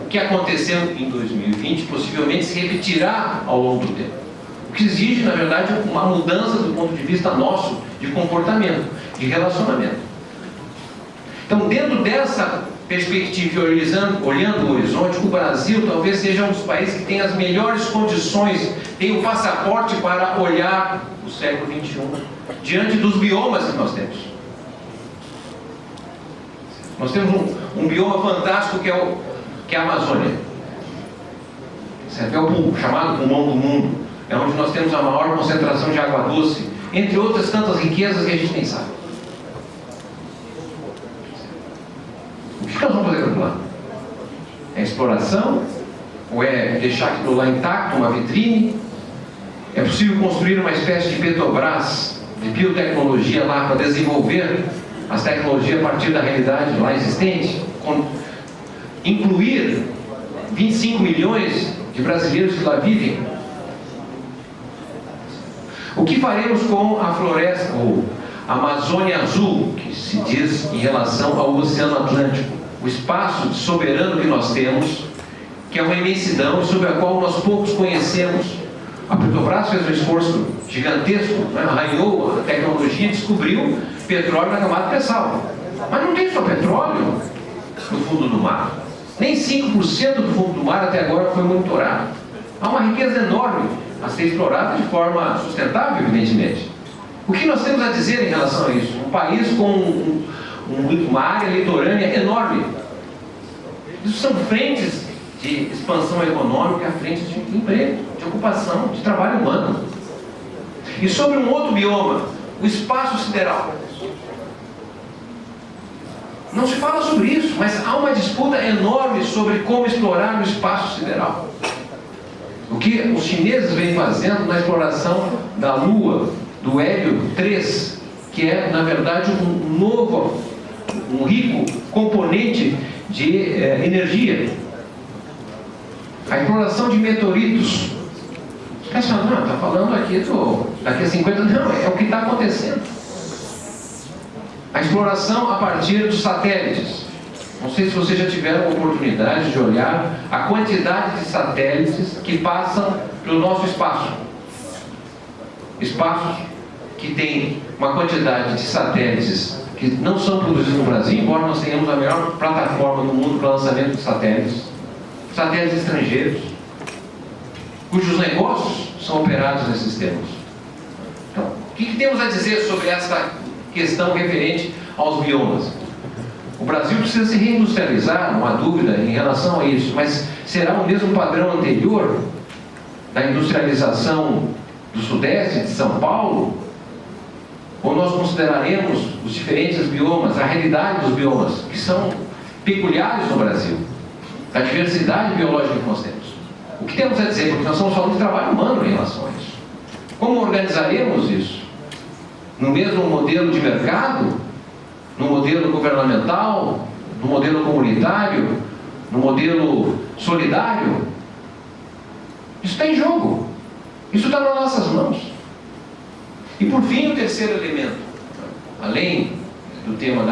O que aconteceu em 2020 possivelmente se repetirá ao longo do tempo. O que exige, na verdade, uma mudança do ponto de vista nosso de comportamento, de relacionamento. Então, dentro dessa perspectiva, olhando o horizonte, o Brasil talvez seja um dos países que tem as melhores condições, tem o passaporte para olhar o século XXI diante dos biomas que nós temos. Nós temos um bioma fantástico que é a Amazônia. É o chamado pulmão do mundo. É onde nós temos a maior concentração de água doce, entre outras tantas riquezas que a gente nem sabe. O que nós vamos fazer com aquilo lá? É exploração? Ou é deixar aquilo lá intacto, uma vitrine? É possível construir uma espécie de Petrobras, de biotecnologia lá, para desenvolver as tecnologias a partir da realidade lá existente? Incluir 25 milhões de brasileiros que lá vivem? O que faremos com a floresta, ou a Amazônia Azul, que se diz em relação ao Oceano Atlântico, o espaço soberano que nós temos, que é uma imensidão sobre a qual nós poucos conhecemos. A Petrobras fez um esforço gigantesco, né? Arranhou a tecnologia e descobriu petróleo na camada pré-sal. Mas não tem só petróleo no fundo do mar. Nem 5% do fundo do mar até agora foi monitorado. Há uma riqueza enorme a ser explorada de forma sustentável, evidentemente. O que nós temos a dizer em relação a isso? Um país com uma área litorânea enorme. Isso são frentes de expansão econômica, frentes de emprego, de ocupação, de trabalho humano. E sobre um outro bioma, o espaço sideral. Não se fala sobre isso, mas há uma disputa enorme sobre como explorar o espaço sideral. O que os chineses vêm fazendo na exploração da Lua, do Hélio 3, que é, na verdade, um rico componente de energia. A exploração de meteoritos. Está falando aqui daqui a 50 anos. Não, é o que está acontecendo. A exploração a partir dos satélites. Não sei se vocês já tiveram a oportunidade de olhar a quantidade de satélites que passam pelo nosso espaço. espaços que têm uma quantidade de satélites que não são produzidos no Brasil, embora nós tenhamos a melhor plataforma do mundo para lançamento de satélites estrangeiros, cujos negócios são operados nesses termos. Então, o que temos a dizer sobre esta questão referente aos biomas? O Brasil precisa se reindustrializar, não há dúvida em relação a isso, mas será o mesmo padrão anterior da industrialização do Sudeste, de São Paulo? Ou nós consideraremos os diferentes biomas, a realidade dos biomas, que são peculiares no Brasil, a diversidade biológica que nós temos? O que temos a dizer? Porque nós estamos falando de trabalho humano em relação a isso. Como organizaremos isso? No mesmo modelo de mercado? No modelo governamental? No modelo comunitário? No modelo solidário? Isso está em jogo. Isso está nas nossas mãos. E por fim, o terceiro elemento, além do tema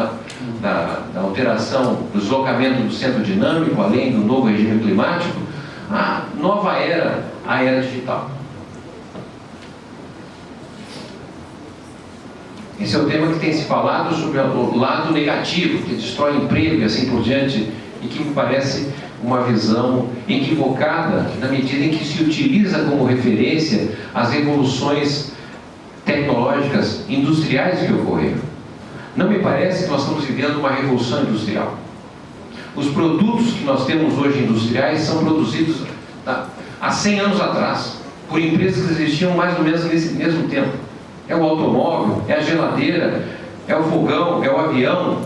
da alteração, do deslocamento do centro dinâmico, além do novo regime climático, a nova era, a era digital. Esse é o tema que tem se falado sobre o lado negativo, que destrói emprego e assim por diante, e que me parece uma visão equivocada, na medida em que se utiliza como referência as revoluções tecnológicas, industriais que ocorreram. Não me parece que nós estamos vivendo uma revolução industrial. Os produtos que nós temos hoje industriais são produzidos há 100 anos atrás, por empresas que existiam mais ou menos nesse mesmo tempo. É o automóvel, é a geladeira, é o fogão, é o avião.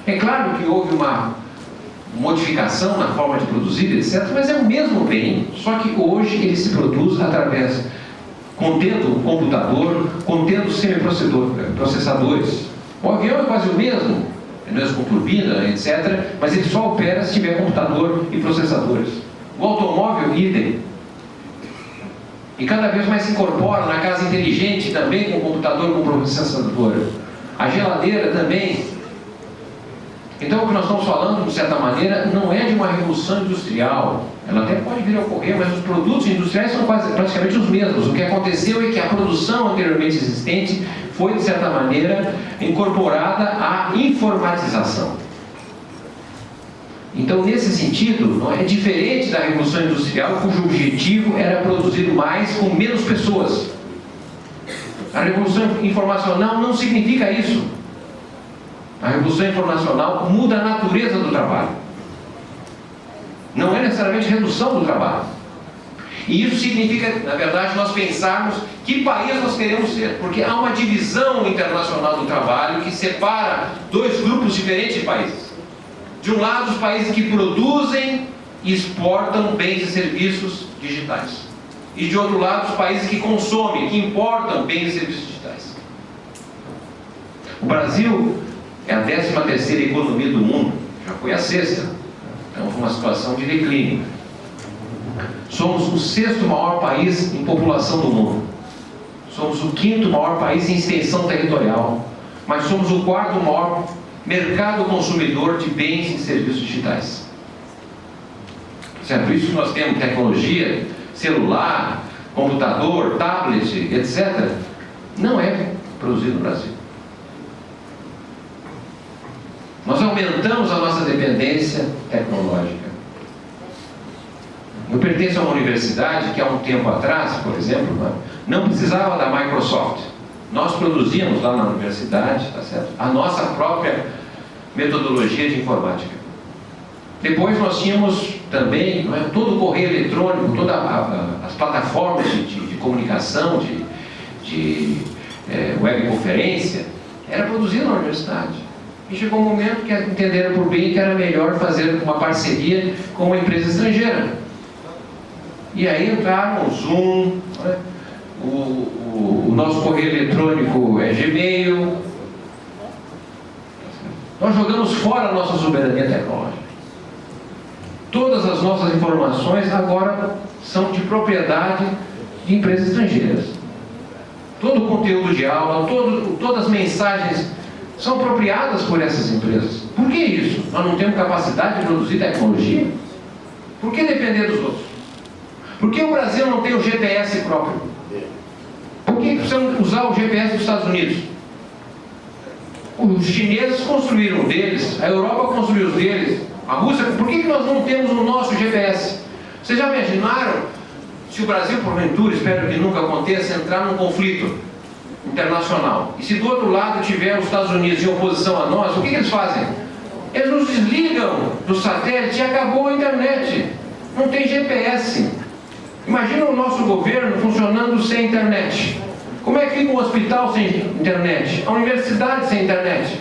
É claro que houve uma modificação na forma de produzir, etc., mas é o mesmo bem, só que hoje ele se produz através, contendo o computador, contendo semiprocessadores. O avião é quase o mesmo com turbina, etc., mas ele só opera se tiver computador e processadores. O automóvel, idem. E cada vez mais se incorpora na casa inteligente também, com computador, com processador. A geladeira também. Então, o que nós estamos falando, de certa maneira, não é de uma revolução industrial. Ela até pode vir a ocorrer, mas os produtos industriais são praticamente os mesmos. O que aconteceu é que a produção anteriormente existente foi, de certa maneira, incorporada à informatização. Então, nesse sentido, não é diferente da Revolução Industrial, cujo objetivo era produzir mais com menos pessoas. A Revolução Informacional não significa isso. A Revolução Informacional muda a natureza do trabalho. Não é necessariamente redução do trabalho. E isso significa, na verdade, nós pensarmos que país nós queremos ser, porque há uma divisão internacional do trabalho que separa dois grupos diferentes de países. De um lado, os países que produzem e exportam bens e serviços digitais. E de outro lado, os países que consomem, que importam bens e serviços digitais. O Brasil é a 13ª economia do mundo, já foi a 6ª. Então, foi uma situação de declínio. Somos o 6º maior país em população do mundo. Somos o 5º maior país em extensão territorial. Mas somos o 4º maior mercado consumidor de bens e serviços digitais. Certo? Isso que nós temos tecnologia, celular, computador, tablet, etc., não é produzido no Brasil. Nós aumentamos a nossa dependência tecnológica. Eu pertenço a uma universidade que há um tempo atrás, por exemplo, não precisava da Microsoft. Nós produzíamos lá na universidade, tá certo? A nossa própria metodologia de informática. Depois nós tínhamos também todo o correio eletrônico, todas as plataformas de comunicação, de webconferência, era produzido na universidade. E chegou um momento que entenderam por bem que era melhor fazer uma parceria com uma empresa estrangeira. E aí entraram o Zoom, o nosso correio eletrônico é Gmail. Nós jogamos fora a nossa soberania tecnológica. Todas as nossas informações agora são de propriedade de empresas estrangeiras. Todo o conteúdo de aula, todas as mensagens são apropriadas por essas empresas. Por que isso? Nós não temos capacidade de produzir tecnologia? Por que depender dos outros? Por que o Brasil não tem o GPS próprio? Por que precisamos usar o GPS dos Estados Unidos? Os chineses construíram o deles, a Europa construiu os deles, a Rússia. Por que nós não temos o nosso GPS? Vocês já imaginaram se o Brasil, porventura, espero que nunca aconteça, entrar num conflito internacional, e se do outro lado tiver os Estados Unidos em oposição a nós, o que eles fazem? Eles nos desligam do satélite e acabou a internet. Não tem GPS. Imagina o nosso governo funcionando sem internet. Como é que fica um hospital sem internet? A universidade sem internet?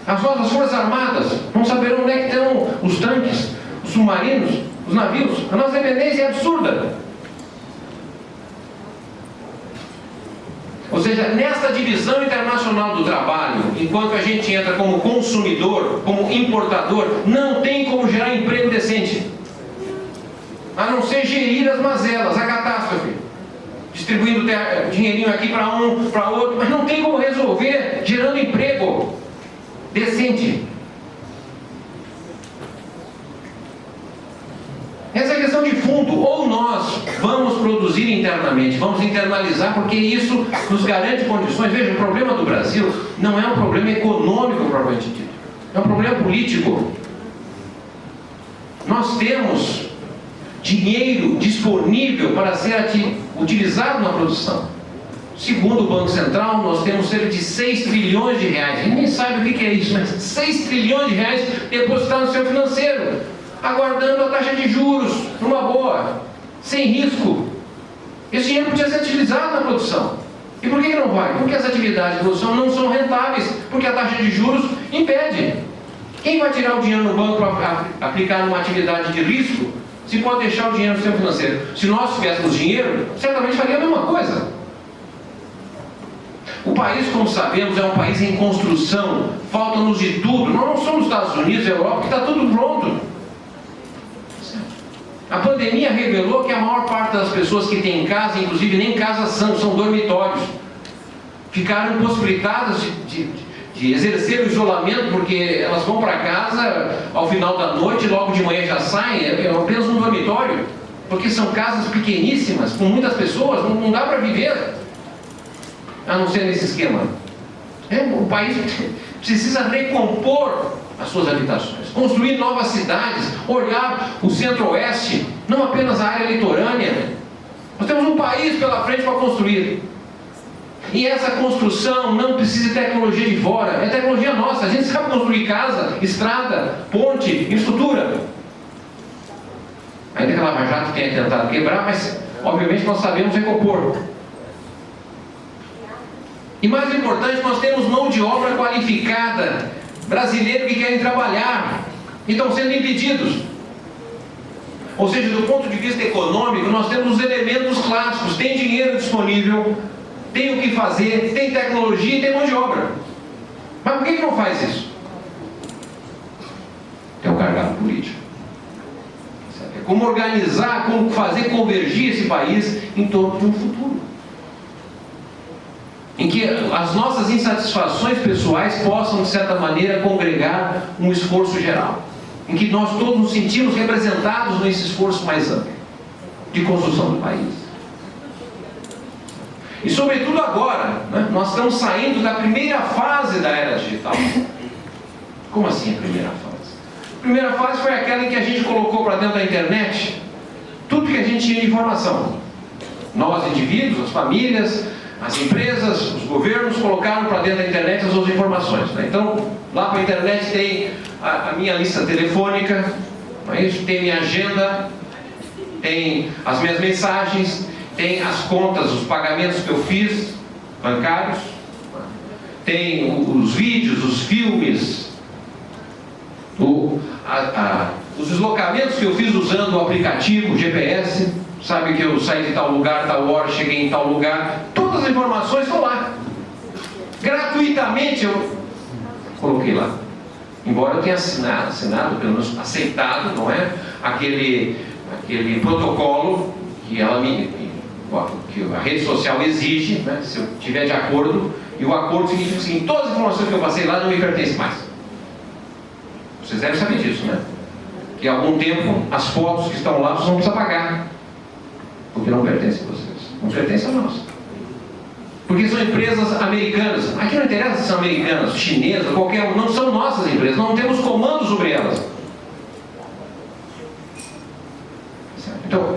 As nossas forças armadas não saberão onde é que estão os tanques, os submarinos, os navios. A nossa dependência é absurda. Ou seja, nesta divisão internacional do trabalho, enquanto a gente entra como consumidor, como importador, não tem como gerar emprego decente, a não ser gerir as mazelas, a catástrofe, distribuindo dinheirinho aqui para um, para outro, mas não tem como resolver gerando emprego decente. Essa é a questão de fundo. Ou nós vamos produzir internamente, vamos internalizar, porque isso nos garante condições. Veja, o problema do Brasil não é um problema econômico propriamente dito, é um problema político. Nós temos dinheiro disponível para ser utilizado na produção. Segundo o Banco Central, nós temos cerca de 6 trilhões de reais. Ninguém sabe o que é isso, mas 6 trilhões de reais depositados no seu financeiro, aguardando a taxa de juros, numa boa, sem risco. Esse dinheiro podia ser utilizado na produção. E por que não vai? Porque as atividades de produção não são rentáveis, porque a taxa de juros impede. Quem vai tirar o dinheiro no banco para aplicar numa atividade de risco, se pode deixar o dinheiro no sistema financeiro? Se nós tivéssemos dinheiro, certamente faria a mesma coisa. O país, como sabemos, é um país em construção, falta-nos de tudo. Nós não somos Estados Unidos, Europa, que está tudo pronto. A pandemia revelou que a maior parte das pessoas que têm casa, inclusive nem casas são dormitórios, ficaram impossibilitadas de exercer o isolamento, porque elas vão para casa ao final da noite, logo de manhã já saem, é apenas um dormitório, porque são casas pequeníssimas, com muitas pessoas, não dá para viver, a não ser nesse esquema. O país precisa recompor as suas habitações, construir novas cidades, olhar o centro-oeste, não apenas a área litorânea. Nós temos um país pela frente para construir. E essa construção não precisa de tecnologia de fora, é tecnologia nossa. A gente sabe construir casa, estrada, ponte, infraestrutura. Ainda que a Lava Jato tenha tentado quebrar, mas obviamente nós sabemos recompor. E mais importante, nós temos mão de obra qualificada, brasileiros que querem trabalhar e estão sendo impedidos. Ou seja, do ponto de vista econômico, nós temos os elementos clássicos: tem dinheiro disponível, tem o que fazer, tem tecnologia e tem mão de obra. Mas por que não faz isso? Tem um gargalo político. É como organizar, como fazer convergir esse país em torno de um futuro, em que as nossas insatisfações pessoais possam, de certa maneira, congregar um esforço geral, em que nós todos nos sentimos representados nesse esforço mais amplo de construção do país. E sobretudo agora, né, nós estamos saindo da primeira fase da era digital. Como assim a primeira fase? A primeira fase foi aquela em que a gente colocou para dentro da internet tudo que a gente tinha de informação. Nós, indivíduos, as famílias, as empresas, os governos colocaram para dentro da internet as suas informações, né? Então, lá para a internet tem a minha lista telefônica, não é isso? Tem minha agenda, tem as minhas mensagens, tem as contas, os pagamentos que eu fiz, bancários, tem os vídeos, os filmes, os deslocamentos que eu fiz usando o aplicativo, o GPS. Sabe que eu saí de tal lugar, tal hora, cheguei em tal lugar. Todas as informações estão lá. Gratuitamente eu coloquei lá. Embora eu tenha assinado, pelo menos aceitado, não é? Aquele protocolo que a rede social exige, né? Se eu estiver de acordo, e o acordo significa o seguinte: todas as informações que eu passei lá não me pertencem mais. Vocês devem saber disso, né? Que há algum tempo as fotos que estão lá vocês não precisam pagar, porque não pertencem a vocês. não pertence a nós. Porque são empresas americanas. Aqui não interessa se são americanas, chinesas, qualquer um, não são nossas empresas, não temos comando sobre elas. Então,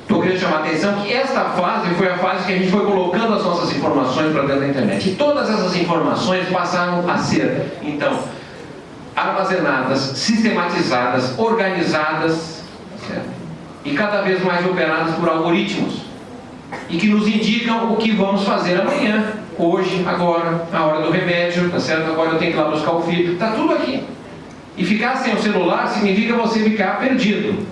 estou querendo chamar a atenção que esta fase foi a fase que a gente foi colocando as nossas informações para dentro da internet. E todas essas informações passaram a ser, então, armazenadas, sistematizadas, organizadas, certo? E cada vez mais operadas por algoritmos. E que nos indicam o que vamos fazer amanhã, hoje, agora, a hora do remédio, tá certo? Agora eu tenho que ir lá buscar o filho, está tudo aqui. E ficar sem o celular significa você ficar perdido.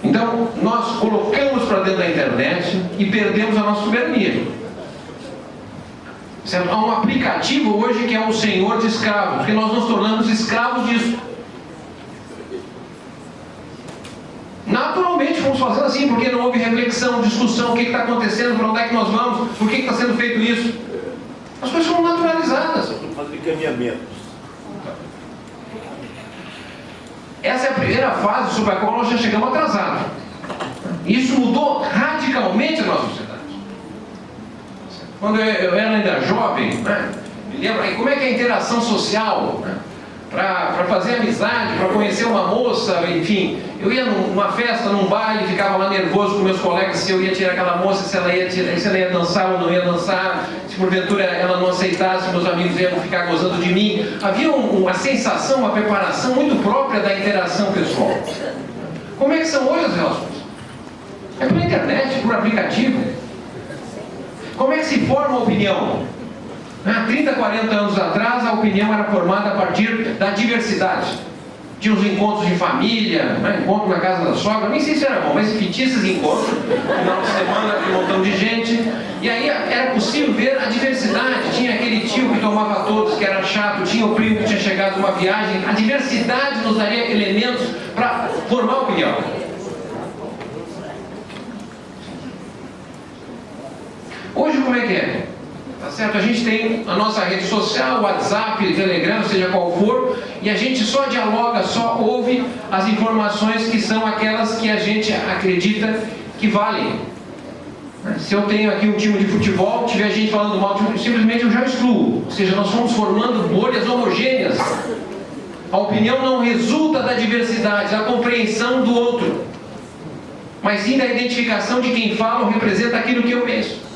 Então, nós colocamos para dentro da internet e perdemos a nossa soberania. Certo? Há um aplicativo hoje que é o senhor de escravos, porque nós nos tornamos escravos disso. Naturalmente fomos fazendo assim, porque não houve reflexão, discussão, o que está acontecendo, para onde é que nós vamos, por que está sendo feito isso. As coisas foram naturalizadas. Fazer encaminhamentos. Essa é a primeira fase sobre a qual nós já chegamos atrasados. Isso mudou radicalmente a nossa sociedade. Quando eu era ainda jovem, né, me lembro aí, como é que é a interação social, né? Para fazer amizade, para conhecer uma moça, enfim, eu ia numa festa, num baile, ficava lá nervoso com meus colegas se eu ia tirar aquela moça, se ela ia dançar ou não ia dançar, se porventura ela não aceitasse, meus amigos iam ficar gozando de mim. Havia uma sensação, uma preparação muito própria da interação pessoal. Como é que são hoje as relações? É pela internet, por aplicativo. Como é que se forma a opinião? Há 30, 40 anos atrás, a opinião era formada a partir da diversidade. Tinha os encontros de família, né? Encontro na casa da sogra, nem sei se era bom, mas fictícios encontros, final de semana, um montão de gente. E aí era possível ver a diversidade. Tinha aquele tio que tomava todos, que era chato, tinha o primo que tinha chegado de uma viagem. A diversidade nos daria elementos para formar a opinião. Hoje como é que é? Tá certo? A gente tem a nossa rede social, WhatsApp, Telegram, seja qual for, e a gente só dialoga, só ouve as informações que são aquelas que a gente acredita que valem. Se eu tenho aqui um time de futebol, tiver gente falando mal, simplesmente eu já excluo. Ou seja, nós fomos formando bolhas homogêneas. A opinião não resulta da diversidade, da compreensão do outro, mas sim da identificação de quem fala ou representa aquilo que eu penso.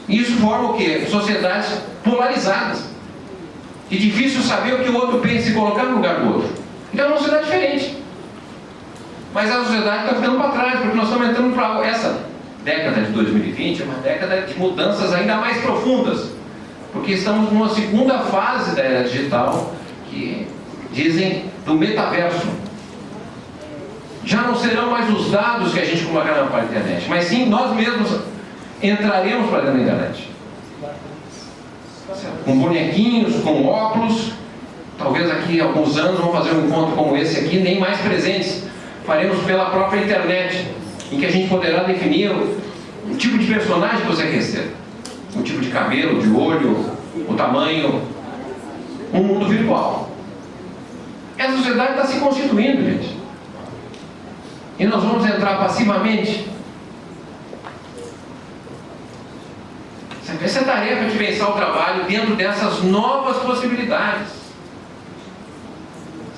Isso forma o quê? Sociedades polarizadas. E difícil saber o que o outro pensa e colocar no lugar do outro. Então é uma sociedade diferente. Mas a sociedade está ficando para trás, porque nós estamos entrando para essa década de 2020, uma década de mudanças ainda mais profundas. Porque estamos numa segunda fase da era digital, que dizem do metaverso. Já não serão mais os dados que a gente colocará para a internet, mas sim nós mesmos entraremos para dentro da internet. Com bonequinhos, com óculos. Talvez aqui a alguns anos vamos fazer um encontro como esse aqui, nem mais presentes. Faremos pela própria internet, em que a gente poderá definir o tipo de personagem que você quer ser. O tipo de cabelo, de olho, o tamanho. Um mundo virtual. Essa sociedade está se constituindo, gente. E nós vamos entrar passivamente. Essa é a tarefa de pensar o trabalho dentro dessas novas possibilidades.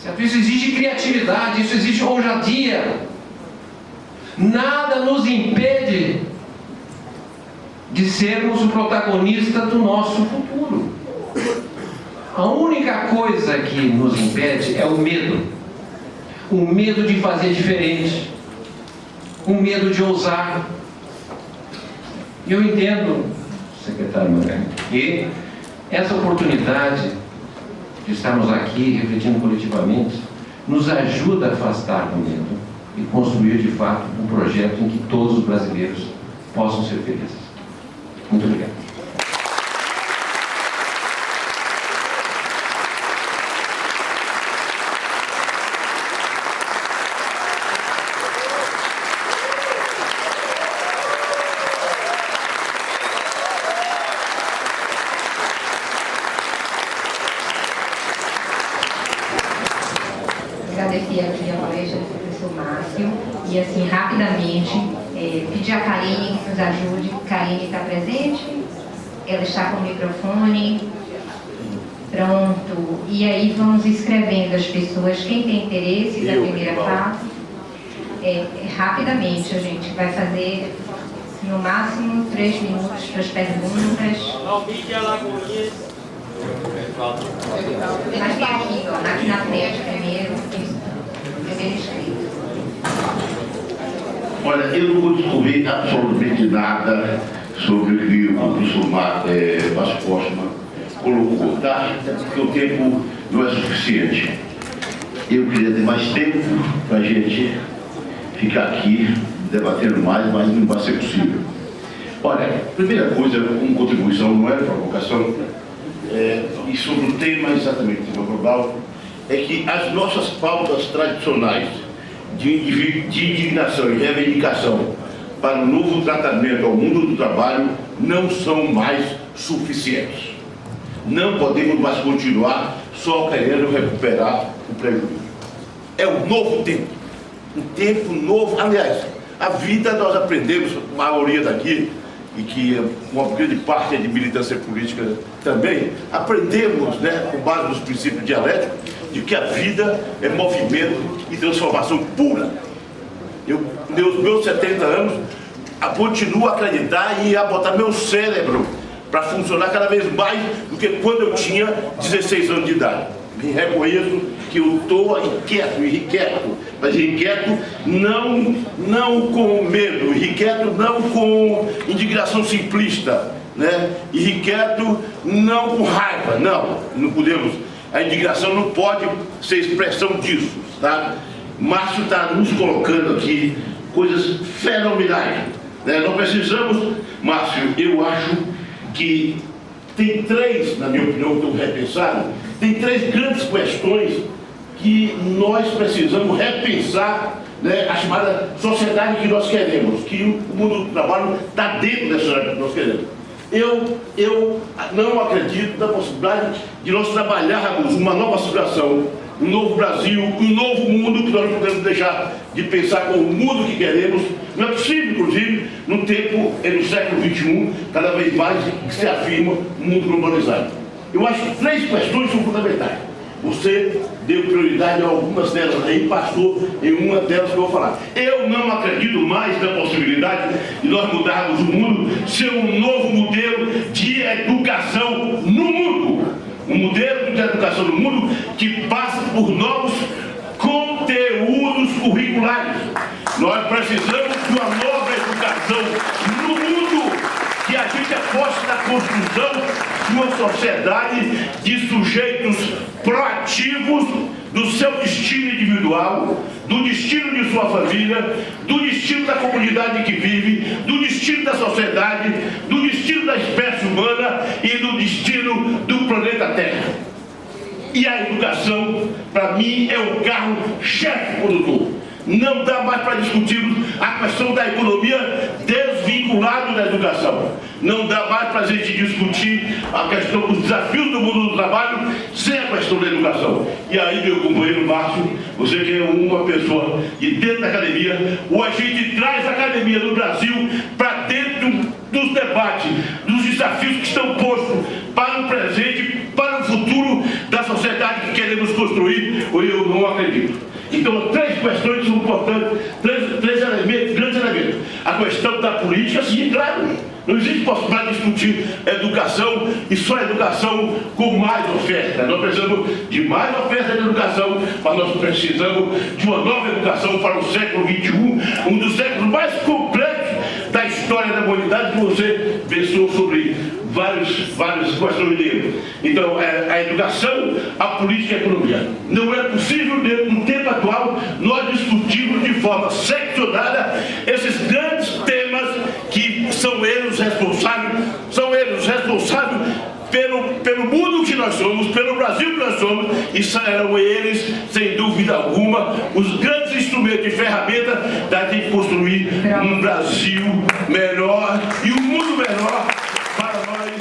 Certo? Isso exige criatividade, isso exige ousadia. Nada nos impede de sermos o protagonista do nosso futuro. A única coisa que nos impede é o medo. O medo de fazer diferente. O medo de ousar. E eu entendo, secretário Magalhães, e essa oportunidade de estarmos aqui refletindo coletivamente nos ajuda a afastar do medo e construir de fato um projeto em que todos os brasileiros possam ser felizes. Muito obrigado. Agradecer aqui a palestra do professor Márcio e assim rapidamente pedir a Karine que nos ajude. Karine está presente? Ela está com o microfone. Pronto. E aí vamos escrevendo as pessoas. Quem tem interesse da primeira fase, rapidamente a gente vai fazer no máximo 3 minutos para as perguntas. Mas tem aqui, ó, aqui na frente primeiro escrito. Olha, eu não vou descobrir absolutamente nada sobre o que o professor Vasco Postman colocou, tá? Porque o tempo não é suficiente. Eu queria ter mais tempo para a gente ficar aqui debatendo mais, mas não vai ser possível. Olha, primeira coisa, como contribuição, não é provocação, e sobre o tema exatamente do tema global, é que as nossas pautas tradicionais de indignação e reivindicação para o novo tratamento ao mundo do trabalho não são mais suficientes. Não podemos mais continuar só querendo recuperar o prejuízo. É um novo tempo, um tempo novo. Aliás, a vida nós aprendemos, a maioria daqui, e que uma grande parte é de militância política também, aprendemos, né, com base nos princípios dialéticos, de que a vida é movimento e transformação pura. Eu, nos meus 70 anos, continuo a acreditar e a botar meu cérebro para funcionar cada vez mais do que quando eu tinha 16 anos de idade. Me reconheço que eu estou irrequieto, mas irrequieto não com medo, irrequieto não com indignação simplista, né? Irrequieto não com raiva, não podemos. A indignação não pode ser expressão disso, tá? Márcio está nos colocando aqui coisas fenomenais, né? Nós precisamos, Márcio, eu acho que tem 3, na minha opinião, que eu repensado, tem 3 grandes questões que nós precisamos repensar, né, a chamada sociedade que nós queremos, que o mundo do trabalho está dentro dessa sociedade que nós queremos. Eu não acredito na possibilidade de nós trabalharmos uma nova situação, um novo Brasil, um novo mundo que nós não podemos deixar de pensar com o mundo que queremos. Não é possível, inclusive, no século XXI, cada vez mais se afirma um mundo globalizado. Eu acho que 3 questões são fundamentais. Você deu prioridade a algumas delas aí, passou em uma delas que eu vou falar. Eu não acredito mais na possibilidade de nós mudarmos o mundo, ser um novo modelo de educação no mundo. Um modelo de educação no mundo que passa por novos conteúdos curriculares. Nós precisamos de uma nova educação no mundo, que a gente aposte na construção de uma sociedade de sujeitos proativos do seu destino individual, do destino de sua família, do destino da comunidade em que vive, do destino da sociedade, do destino da espécie humana e do destino do planeta Terra. E a educação, para mim, é o carro-chefe condutor. Não dá mais para discutirmos a questão da economia desvinculada da educação. Não dá mais para a gente discutir a questão dos desafios do mundo do trabalho sem a questão da educação. E aí, meu companheiro Márcio, você que é uma pessoa de dentro da academia, ou a gente traz a academia do Brasil para dentro dos debates, dos desafios que estão postos para o presente, para o futuro da sociedade que queremos construir, ou eu não acredito. Então, 3 questões são importantes, 3 elementos, grandes elementos. A questão da política, sim, claro. Não existe possibilidade de discutir educação e só educação com mais oferta. Nós precisamos de mais oferta de educação, mas nós precisamos de uma nova educação para o século XXI, um dos séculos mais complexos da história da humanidade, que você pensou sobre várias questões dele. Então, a educação, a política e a economia. Não é possível, no tempo atual, nós discutirmos de forma seccionada esses grandes temas que são eles os responsáveis pelo mundo que nós somos, pelo Brasil que nós somos, e serão eles, sem dúvida alguma, os grandes instrumentos e ferramentas da gente construir um Brasil melhor e um mundo melhor para nós.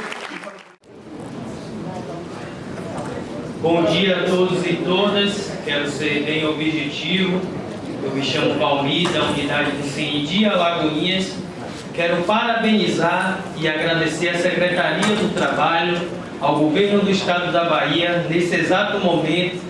Bom dia a todos e todas, quero ser bem objetivo. Eu me chamo Valmir, da unidade do CNI de Alagoinhas. quero parabenizar e agradecer à Secretaria do Trabalho, ao Governo do Estado da Bahia, nesse exato momento,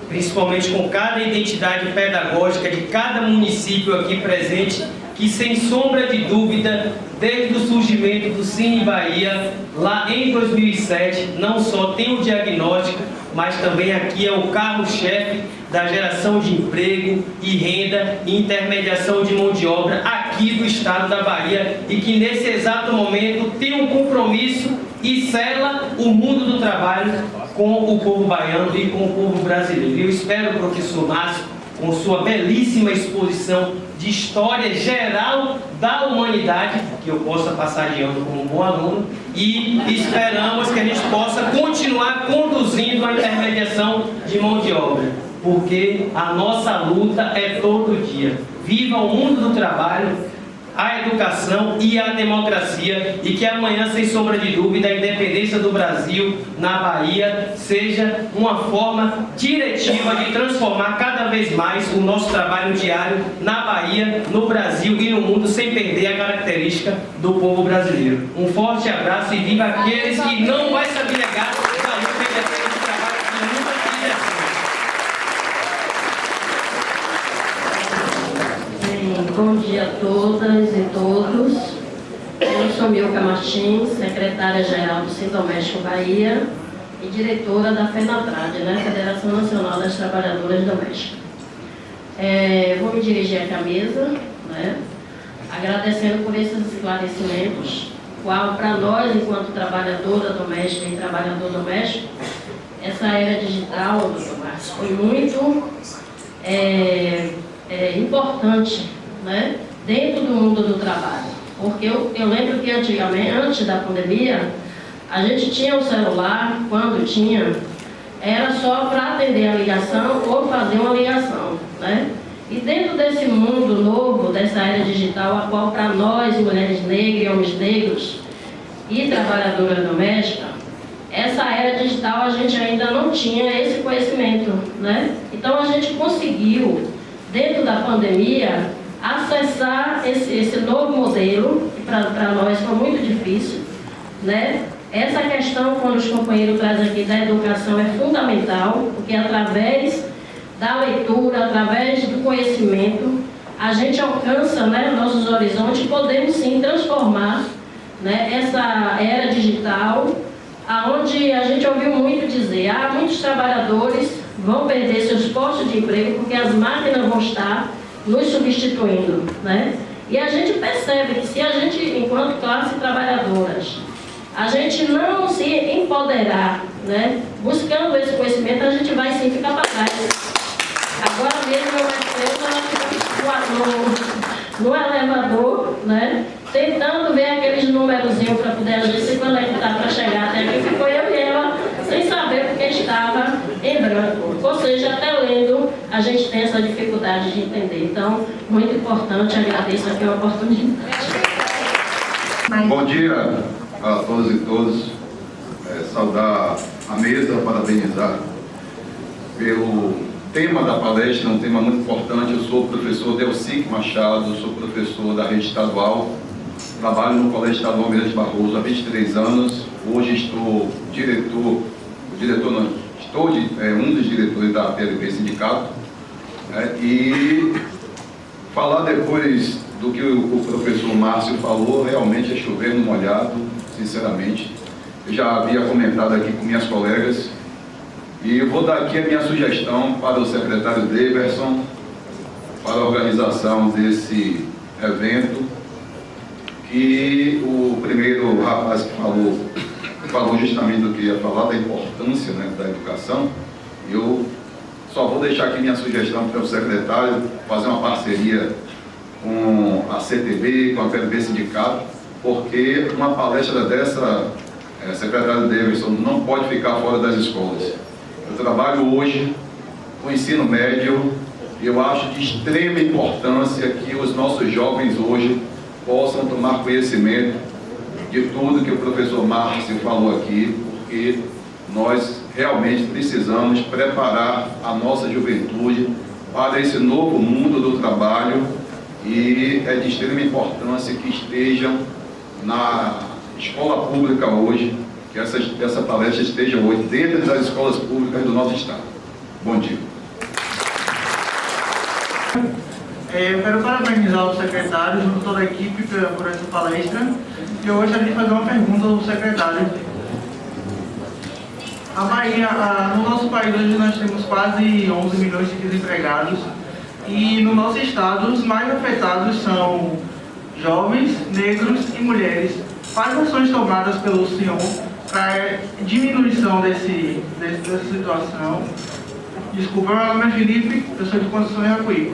principalmente com cada identidade pedagógica de cada município aqui presente, que sem sombra de dúvida, desde o surgimento do Cine Bahia, lá em 2007, não só tem o diagnóstico, mas também aqui é o carro-chefe da geração de emprego e renda e intermediação de mão de obra aqui do Estado da Bahia, e que nesse exato momento tem um compromisso e sela o mundo do trabalho com o povo baiano e com o povo brasileiro. Eu espero, professor Márcio, com sua belíssima exposição de história geral da humanidade, que eu possa passar de ano como um bom aluno, e esperamos que a gente possa continuar conduzindo a intermediação de mão de obra, porque a nossa luta é todo dia. Viva o mundo do trabalho, a educação e a democracia, e que amanhã, sem sombra de dúvida, a independência do Brasil na Bahia seja uma forma diretiva de transformar cada vez mais o nosso trabalho diário na Bahia, no Brasil e no mundo, sem perder a característica do povo brasileiro. Um forte abraço e viva aqueles que não vai se abnegar da luta e defesa do trabalho que nunca quis assim. Bom dia a todas e todos. Eu sou Milka Martins, secretária-geral do Sindoméstico Bahia e diretora da FENATRAD, Federação Nacional das Trabalhadoras Domésticas. Vou me dirigir aqui à mesa, agradecendo por esses esclarecimentos, qual para nós, enquanto trabalhadora doméstica e trabalhador doméstico, essa era digital, doutor Márcio, foi muito importante, dentro do mundo do trabalho, porque eu lembro que antigamente, antes da pandemia, a gente tinha o celular, quando tinha, era só para atender a ligação ou fazer uma ligação, E dentro desse mundo novo, dessa era digital, a qual para nós, mulheres negras e homens negros e trabalhadoras domésticas, essa era digital a gente ainda não tinha esse conhecimento, Então a gente conseguiu, dentro da pandemia, acessar esse novo modelo, que para nós foi muito difícil, Essa questão, quando os companheiros trazem aqui, da educação é fundamental, porque através da leitura, através do conhecimento, a gente alcança nossos horizontes e podemos sim transformar essa era digital, aonde a gente ouviu muito dizer, muitos trabalhadores vão perder seus postos de emprego porque as máquinas vão estar nos substituindo, E a gente percebe que se a gente, enquanto classe trabalhadoras, a gente não se empoderar, buscando esse conhecimento, a gente vai sim ficar para trás. Agora mesmo eu no elevador, tentando ver aqueles numerozinhos para poder a gente se conectar para chegar até aqui, ficou eu e ela sem saber porque estava em branco. Ou seja, até lendo a gente tem essa dificuldade de entender. Então, muito importante, agradeço aqui a oportunidade. Bom dia a todos e todas. Saudar a mesa, parabenizar pelo tema da palestra, um tema muito importante. Eu sou o professor Delcique Machado, sou professor da rede estadual, trabalho no Colégio Estadual Almirante Barroso há 23 anos. Hoje estou um dos diretores da PLB Sindicato, e falar depois do que o professor Márcio falou, realmente é chover no molhado, sinceramente. Eu já havia comentado aqui com minhas colegas, e eu vou dar aqui a minha sugestão para o secretário Daverson, para a organização desse evento, que o primeiro rapaz que falou justamente do que ia falar, da importância da educação. Eu só vou deixar aqui minha sugestão para o secretário fazer uma parceria com a CTB, com a PLB Sindicato, porque uma palestra dessa, secretário Daverson, não pode ficar fora das escolas. Eu trabalho hoje com o ensino médio e eu acho de extrema importância que os nossos jovens hoje possam tomar conhecimento de tudo que o professor Márcio falou aqui, porque nós realmente precisamos preparar a nossa juventude para esse novo mundo do trabalho e é de extrema importância que estejam na escola pública hoje, que essa palestra esteja hoje dentro das escolas públicas do nosso estado. Bom dia. Eu quero parabenizar o secretário junto com toda a equipe por essa palestra e eu gostaria de fazer uma pergunta ao secretário. A Bahia, no nosso país hoje nós temos quase 11 milhões de desempregados e no nosso estado os mais afetados são jovens, negros e mulheres. Quais ações tomadas pelo senhor para diminuição dessa situação? Desculpa, meu nome é Felipe, eu sou de Construção em Apuí.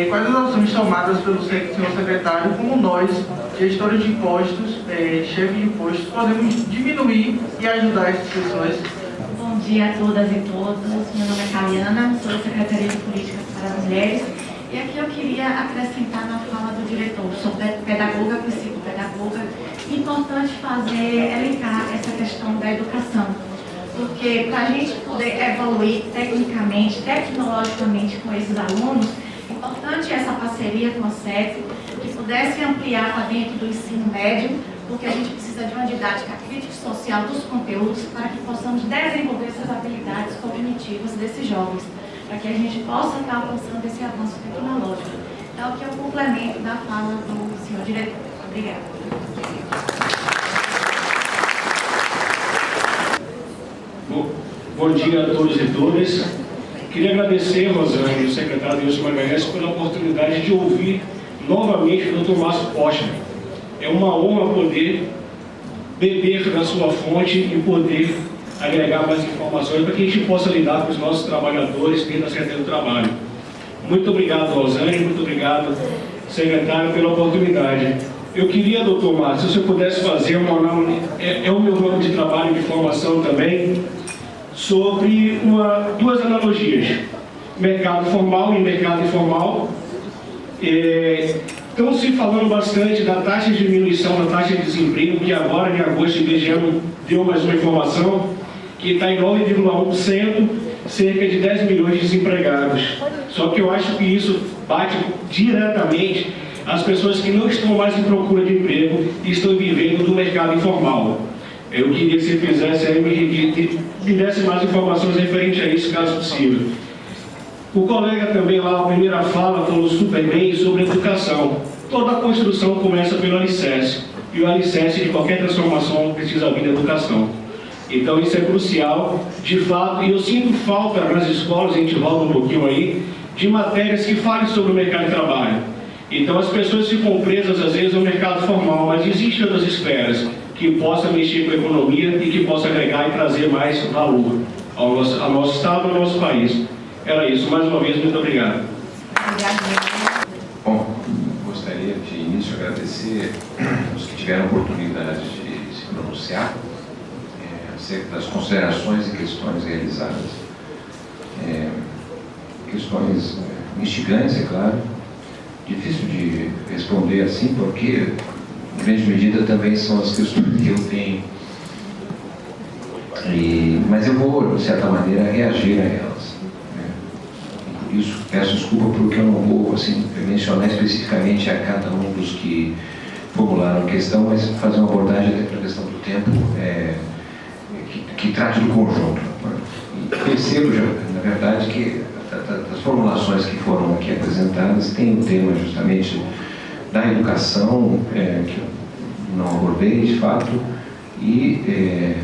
Quais as ações tomadas pelo senhor secretário, como nós, gestores de impostos, chefes de impostos, podemos diminuir e ajudar essas pessoas? Bom dia a todas e todos. Meu nome é Caliana, sou da Secretaria de Políticas para as Mulheres. E aqui eu queria acrescentar na fala do diretor. Sou pedagoga, psicopedagoga. Importante elencar essa questão da educação. Porque para a gente poder evoluir tecnicamente, tecnologicamente com esses alunos, é importante essa parceria com a CEP, que pudesse ampliar para dentro do ensino médio, porque a gente precisa de uma didática crítica e social dos conteúdos para que possamos desenvolver essas habilidades cognitivas desses jovens, para que a gente possa estar alcançando esse avanço tecnológico. Então, aqui é um complemento da fala do senhor diretor. Obrigada. Bom dia a todos e todas. Queria agradecer, Rosane, e o secretário Wilson Magalhães pela oportunidade de ouvir novamente o Dr. Márcio Postman. É uma honra poder beber da sua fonte e poder agregar mais informações para que a gente possa lidar com os nossos trabalhadores dentro da Secretaria do Trabalho. Muito obrigado, Rosane, muito obrigado, secretário, pela oportunidade. Eu queria, doutor Márcio, se eu pudesse fazer o meu ramo de trabalho e de formação também, sobre duas analogias, mercado formal e mercado informal. Estão se falando bastante da taxa de diminuição da taxa de desemprego, que agora, em agosto, o IBGE deu mais uma informação, que está em 9,1%, cerca de 10 milhões de desempregados. Só que eu acho que isso bate diretamente as pessoas que não estão mais em procura de emprego e estão vivendo do mercado informal. Eu queria que você fizesse aí, me desse mais informações referente a isso, caso possível. O colega também lá, a primeira fala, falou super bem sobre educação. Toda a construção começa pelo alicerce. E o alicerce de qualquer transformação precisa vir da educação. Então isso é crucial, de fato, e eu sinto falta nas escolas, a gente volta um pouquinho aí, de matérias que falem sobre o mercado de trabalho. Então as pessoas ficam presas às vezes no mercado formal, mas existem outras esferas que possam mexer com a economia e que possam agregar e trazer mais valor ao nosso estado e ao nosso país. Era isso. Mais uma vez, muito obrigado. Bom, gostaria de início agradecer os que tiveram a oportunidade de se pronunciar acerca das considerações e questões realizadas. Questões instigantes, é claro. Difícil de responder assim, porque, em grande medida, também são as questões que eu tenho. Mas eu vou, de certa maneira, reagir a elas. Por isso, peço desculpa porque eu não vou assim, mencionar especificamente a cada um dos que formularam a questão, mas fazer uma abordagem até para a questão do tempo que trate do conjunto. E percebo, na verdade, que das formulações que foram aqui apresentadas, tem o tema justamente da educação, que eu não abordei de fato, e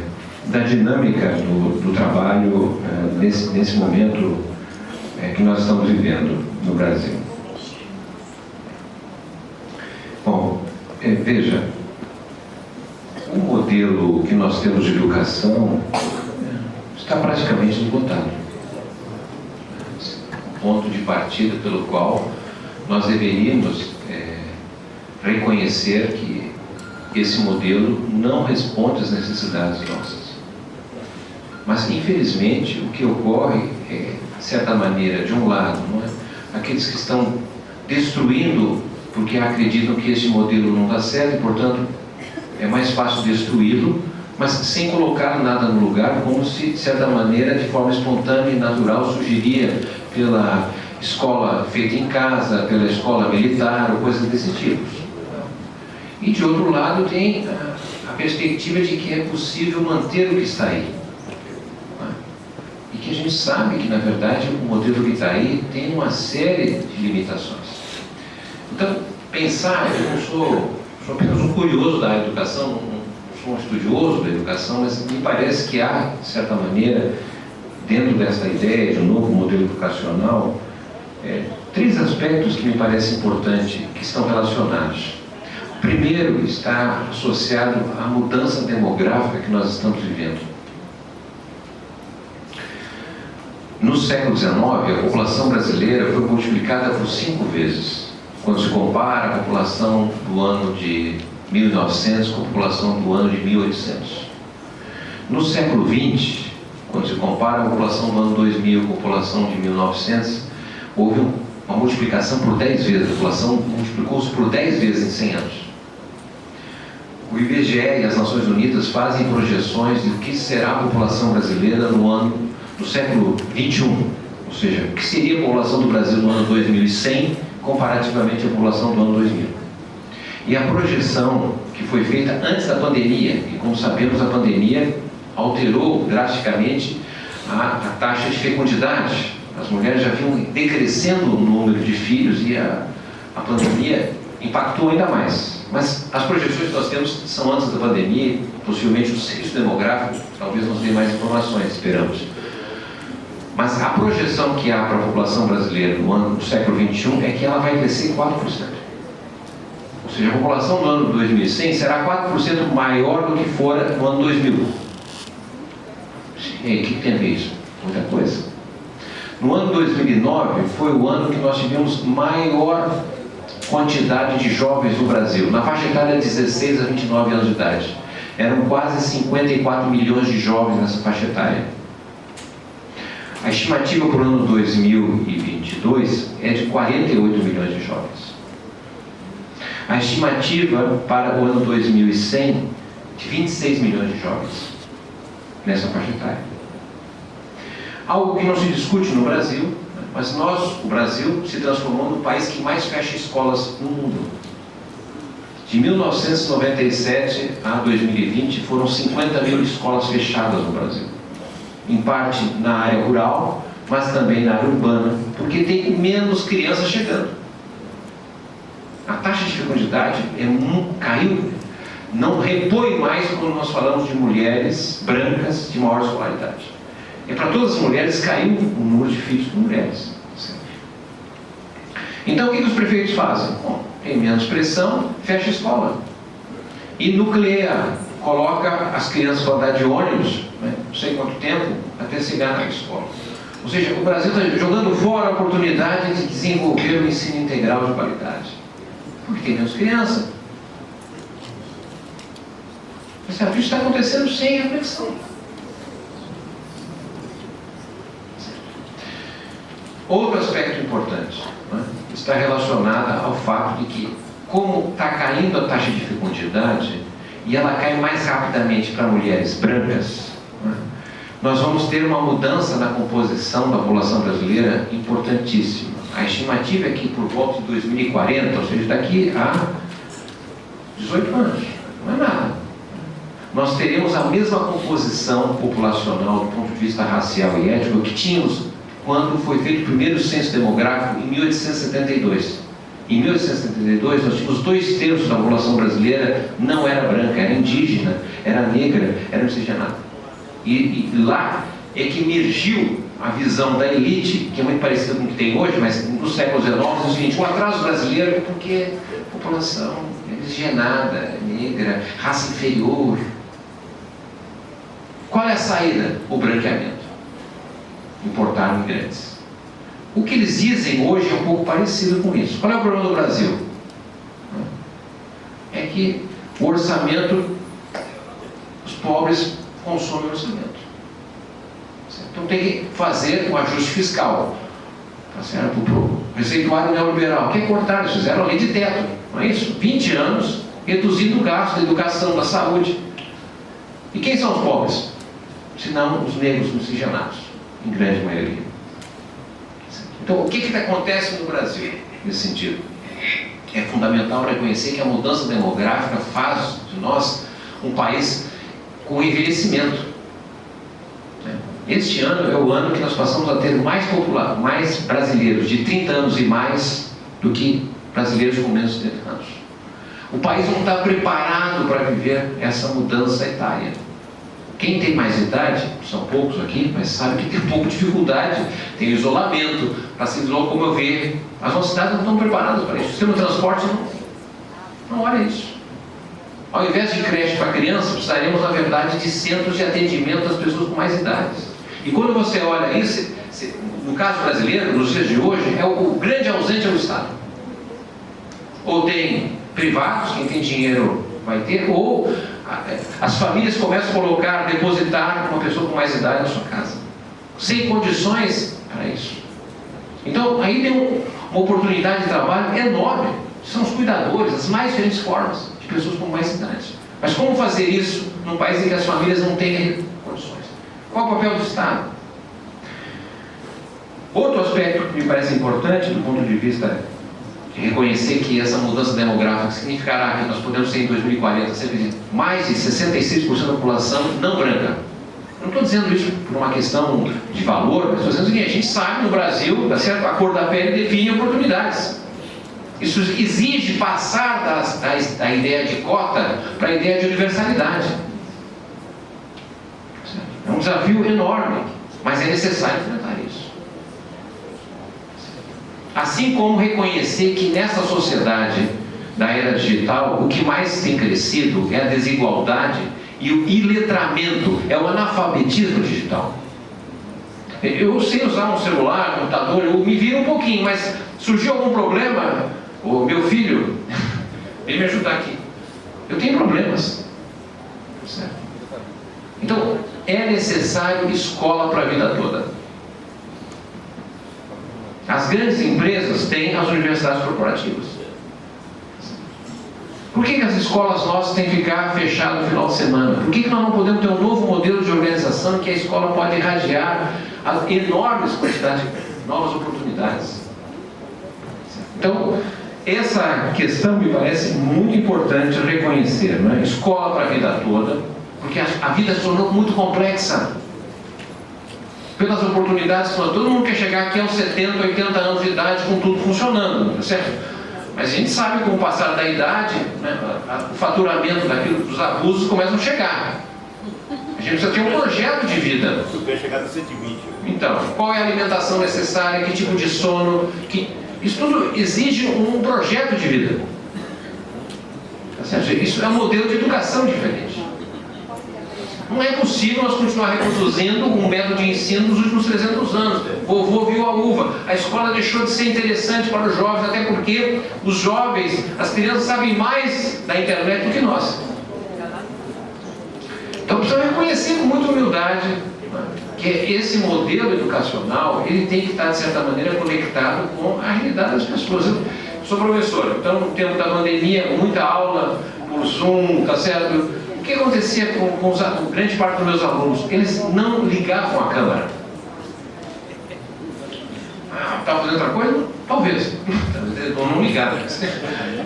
da dinâmica do trabalho nesse momento que nós estamos vivendo no Brasil. Bom, veja, o modelo que nós temos de educação está praticamente esgotado. O ponto de partida pelo qual nós deveríamos reconhecer que esse modelo não responde às necessidades nossas. Mas, infelizmente, o que ocorre é, de certa maneira, de um lado, não é? Aqueles que estão destruindo porque acreditam que esse modelo não dá certo e, portanto, é mais fácil destruí-lo, mas sem colocar nada no lugar, como se, de certa maneira, de forma espontânea e natural, surgiria pela escola feita em casa, pela escola militar, ou coisas desse tipo. E de outro lado tem a perspectiva de que é possível manter o que está aí. E que a gente sabe que, na verdade, o modelo que está aí tem uma série de limitações. Então, pensar, eu não sou apenas um curioso da educação, não sou um estudioso da educação, mas me parece que há, de certa maneira, dentro dessa ideia de um novo modelo educacional, três aspectos que me parecem importantes, que estão relacionados. O primeiro está associado à mudança demográfica que nós estamos vivendo. No século XIX, a população brasileira foi multiplicada por 5 vezes, quando se compara a população do ano de 1900 com a população do ano de 1800. No século XX, quando se compara a população do ano 2000 com a população de 1900, houve uma multiplicação por 10 vezes, a população multiplicou-se por 10 vezes em 100 anos. O IBGE e as Nações Unidas fazem projeções de o que será a população brasileira no século XXI, ou seja, o que seria a população do Brasil no ano 2100 comparativamente à população do ano 2000. E a projeção que foi feita antes da pandemia, e como sabemos a pandemia alterou drasticamente a taxa de fecundidade. As mulheres já vinham decrescendo o número de filhos e a pandemia impactou ainda mais. Mas as projeções que nós temos são antes da pandemia, possivelmente o censo demográfico talvez nos dê mais informações, esperamos. Mas a projeção que há para a população brasileira no século XXI é que ela vai crescer 4%. Ou seja, a população no ano 2100 será 4% maior do que fora no ano 2000. E aí, o que tem a ver isso? Muita coisa. No ano 2009 foi o ano que nós tivemos maior quantidade de jovens no Brasil, na faixa etária de 16 a 29 anos de idade. Eram quase 54 milhões de jovens nessa faixa etária. A estimativa para o ano 2022 é de 48 milhões de jovens. A estimativa para o ano 2100 de 26 milhões de jovens nessa faixa etária. Algo que não se discute no Brasil, mas o Brasil se transformou no país que mais fecha escolas no mundo. De 1997 a 2020 foram 50 mil escolas fechadas no Brasil. Em parte na área rural, mas também na área urbana, porque tem menos crianças chegando. A taxa de fecundidade caiu, não repõe mais quando nós falamos de mulheres brancas de maior escolaridade. E para todas as mulheres caiu o número de filhos por mulheres. Então o que os prefeitos fazem? Bom, tem menos pressão, fecha a escola. E nucleia, coloca as crianças para andar de ônibus, não sei quanto tempo, até chegar na escola. Ou seja, o Brasil está jogando fora a oportunidade de desenvolver o ensino integral de qualidade. Porque tem menos criança. Mas isso está acontecendo sem reflexão. Outro aspecto importante está relacionado ao fato de que, como está caindo a taxa de fecundidade, e ela cai mais rapidamente para mulheres brancas, nós vamos ter uma mudança na composição da população brasileira importantíssima. A estimativa é que por volta de 2040, ou seja, daqui a 18 anos, não é nada, nós teremos a mesma composição populacional do ponto de vista racial e étnico que tínhamos quando foi feito o primeiro censo demográfico em 1872. Em 1872, nós tínhamos 2/3 da população brasileira não era branca, era indígena, era negra, era miscigenada. E lá é que emergiu a visão da elite, que é muito parecida com o que tem hoje, mas no século XIX, é o seguinte: o atraso brasileiro é porque a população é miscigenada, negra, raça inferior. Qual é a saída? O branqueamento. Importar imigrantes. O que eles dizem hoje é um pouco parecido com isso. Qual é o problema do Brasil? É que o orçamento, os pobres consomem o orçamento. Então tem que fazer um ajuste fiscal. O receituário neoliberal quer cortar, eles fizeram a lei de teto, não é isso? 20 anos reduzindo o gasto da educação, da saúde. E quem são os pobres? Se não os negros miscigenados, em grande maioria. Então, o que acontece no Brasil nesse sentido? É fundamental reconhecer que a mudança demográfica faz de nós um país com envelhecimento. Este ano é o ano que nós passamos a ter mais brasileiros de 30 anos e mais do que brasileiros com menos de 30 anos. O país não está preparado para viver essa mudança etária. Quem tem mais idade, são poucos aqui, mas sabe que tem pouca dificuldade, tem isolamento para se locomover. As nossas cidades não estão preparadas para isso. O sistema de transporte não olha isso. Ao invés de creche para criança, precisaríamos, na verdade, de centros de atendimento às pessoas com mais idades. E quando você olha isso, no caso brasileiro, nos dias de hoje, o grande ausente é o Estado. Ou tem privados, quem tem dinheiro vai ter, ou as famílias começam a colocar, depositar uma pessoa com mais idade na sua casa, sem condições para isso. Então, aí tem uma oportunidade de trabalho enorme. São os cuidadores, as mais diferentes formas de pessoas com mais idade. Mas como fazer isso num país em que as famílias não têm condições? Qual o papel do Estado? Outro aspecto que me parece importante do ponto de vista de reconhecer que essa mudança demográfica significará que nós podemos ter em 2040 cerca de mais de 66% da população não branca. Não estou dizendo isso por uma questão de valor, mas estou dizendo o seguinte: a gente sabe no Brasil, tá certo? A cor da pele define oportunidades. Isso exige passar da ideia de cota para a ideia de universalidade. É um desafio enorme, mas é necessário enfrentar isso. Assim como reconhecer que nessa sociedade da era digital, o que mais tem crescido é a desigualdade e o iletramento, é o analfabetismo digital. Eu sei usar um celular, um computador, eu me viro um pouquinho, mas surgiu algum problema, o meu filho vem me ajudar aqui. Eu tenho problemas. Certo? Então, é necessário escola para a vida toda. As grandes empresas têm as universidades corporativas. Por que as escolas nossas têm que ficar fechadas no final de semana? Por que nós não podemos ter um novo modelo de organização que a escola pode irradiar as enormes quantidades de novas oportunidades? Então, essa questão me parece muito importante reconhecer, não é? Escola para a vida toda, porque a vida se tornou muito complexa. Pelas oportunidades que todo mundo quer chegar aqui aos 70, 80 anos de idade com tudo funcionando, certo? Mas a gente sabe que com o passar da idade, né, o faturamento dos abusos começam a chegar. A gente precisa ter um projeto de vida. Eu quero chegar a 120. Então, qual é a alimentação necessária, que tipo de sono, isso tudo exige um projeto de vida. Tá certo? Isso é um modelo de educação diferente. Não é possível nós continuar reproduzindo um método de ensino dos últimos 300 anos. Vovô viu a uva. A escola deixou de ser interessante para os jovens, até porque os jovens, as crianças sabem mais da internet do que nós. Então precisamos reconhecer com muita humildade, né, que esse modelo educacional ele tem que estar, de certa maneira, conectado com a realidade das pessoas. Eu sou professor, então no tempo da pandemia, muita aula por Zoom, tá certo? O que acontecia com grande parte dos meus alunos? Eles não ligavam a câmera. Estava fazendo outra coisa? Talvez. Ou não ligava.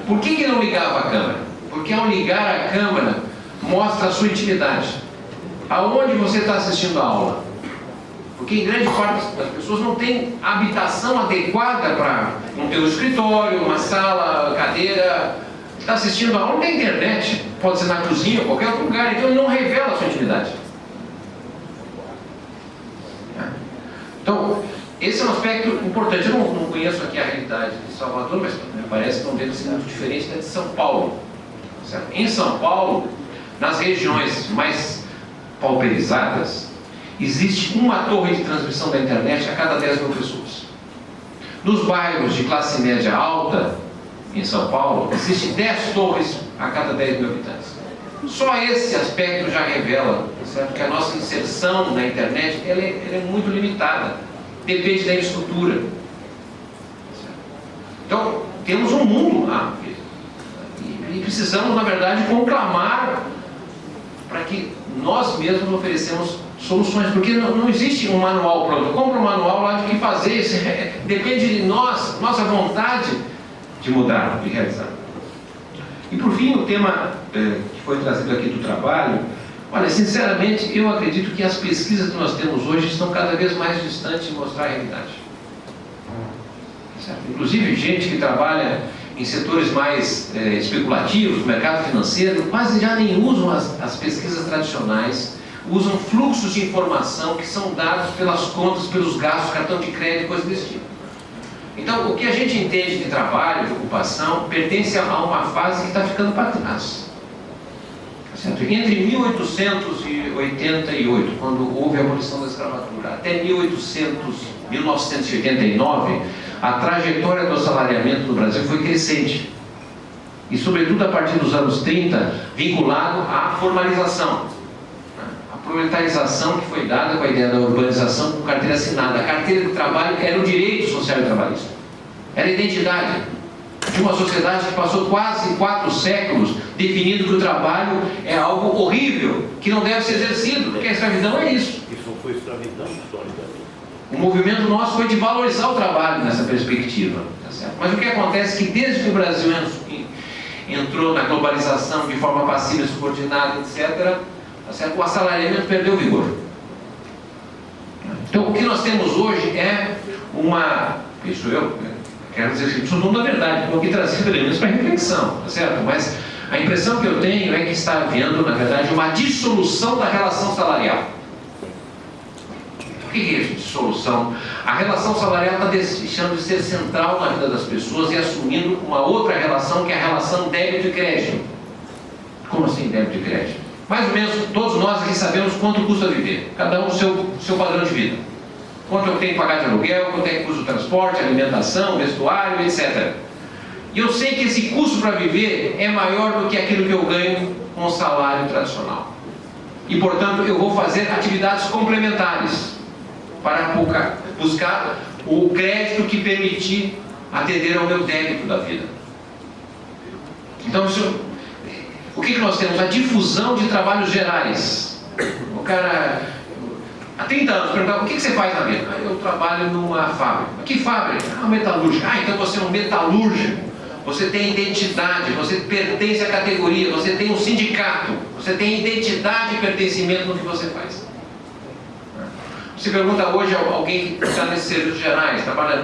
Por que não ligava a câmera? Porque ao ligar a câmera, mostra a sua intimidade. Aonde você está assistindo a aula? Porque em grande parte das pessoas não tem habitação adequada para não ter um escritório, uma sala, cadeira. Está assistindo a aula, não tem internet, pode ser na cozinha ou qualquer outro lugar, então ele não revela a sua intimidade. Então, esse é um aspecto importante. Eu não conheço aqui a realidade de Salvador, mas me parece que não deve ser muito diferente da de São Paulo. Certo? Em São Paulo, nas regiões mais pauperizadas, existe uma torre de transmissão da internet a cada 10 mil pessoas. Nos bairros de classe média alta, em São Paulo, existem 10 torres a cada 10 mil habitantes. Só esse aspecto já revela, certo, que a nossa inserção na internet ela é muito limitada. Depende da infraestrutura. Certo? Então, temos um mundo lá. E precisamos, na verdade, conclamar para que nós mesmos oferecemos soluções, porque não existe um manual pronto. Eu compro um manual lá de que fazer, isso depende de nós, nossa vontade de mudar, de realizar. E por fim, o tema que foi trazido aqui do trabalho, olha, sinceramente, eu acredito que as pesquisas que nós temos hoje estão cada vez mais distantes de mostrar a realidade. Certo? Inclusive, gente que trabalha em setores mais especulativos, mercado financeiro, quase já nem usam as pesquisas tradicionais, usam fluxos de informação que são dados pelas contas, pelos gastos, cartão de crédito, coisas desse tipo. Então, o que a gente entende de trabalho, de ocupação, pertence a uma fase que está ficando para trás. Certo? Entre 1888, quando houve a abolição da escravatura, até 1989, a trajetória do assalariamento no Brasil foi crescente. E, sobretudo, a partir dos anos 30, vinculado à formalização. A proletarização que foi dada com a ideia da urbanização com carteira assinada. A carteira de trabalho era o direito social e trabalhista. Era a identidade de uma sociedade que passou quase 4 séculos definindo que o trabalho é algo horrível, que não deve ser exercido, porque a escravidão é isso. Isso não foi escravidão histórica. O movimento nosso foi de valorizar o trabalho nessa perspectiva. Tá certo? Mas o que acontece é que desde que o Brasil entrou na globalização de forma passiva e subordinada, etc., tá certo? O assalariamento perdeu o vigor. Então o que nós temos hoje é isso eu quero dizer que isso não é verdade, estou aqui trazendo elementos para reflexão, tá certo? Mas a impressão que eu tenho é que está havendo, na verdade, uma dissolução da relação salarial. O que é isso, dissolução? A relação salarial está deixando de ser central na vida das pessoas e assumindo uma outra relação, que é a relação débito e crédito. Como assim débito e crédito? Mais ou menos todos nós aqui sabemos quanto custa viver, cada um o seu padrão de vida. Quanto eu tenho que pagar de aluguel, quanto é que custa o transporte, alimentação, vestuário, etc. E eu sei que esse custo para viver é maior do que aquilo que eu ganho com o salário tradicional. E, portanto, eu vou fazer atividades complementares para buscar o crédito que permitir atender ao meu débito da vida. Então, o que nós temos? A difusão de trabalhos gerais. O cara... Há 30 anos, perguntava, o que você faz na vida? Eu trabalho numa fábrica. Que fábrica? Metalúrgica. Então você é um metalúrgico. Você tem identidade, você pertence à categoria, você tem um sindicato, você tem identidade e pertencimento no que você faz. Você pergunta hoje a alguém que está nesses serviços gerais, trabalha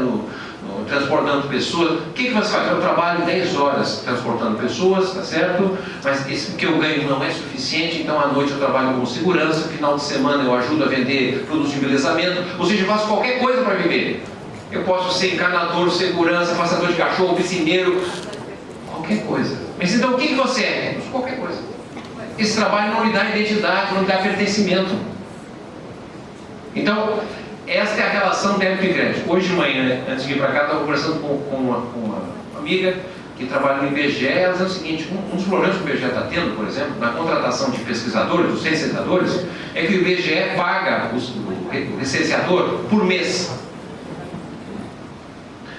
transportando pessoas, o que você faz? Eu trabalho 10 horas transportando pessoas, tá certo? Mas o que eu ganho não é suficiente, então à noite eu trabalho como segurança, final de semana eu ajudo a vender produtos de embelezamento, ou seja, eu faço qualquer coisa para viver. Eu posso ser encanador, segurança, passador de cachorro, piscineiro, qualquer coisa. Mas então o que você é? Qualquer coisa. Esse trabalho não lhe dá identidade, não lhe dá pertencimento. Então, esta é a relação débito e crédito. Hoje de manhã, antes de vir para cá, eu estava conversando com uma amiga que trabalha no IBGE, ela dizendo o seguinte, um dos problemas que o IBGE está tendo, por exemplo, na contratação de pesquisadores, dos licenciadores, é que o IBGE paga o licenciador por mês.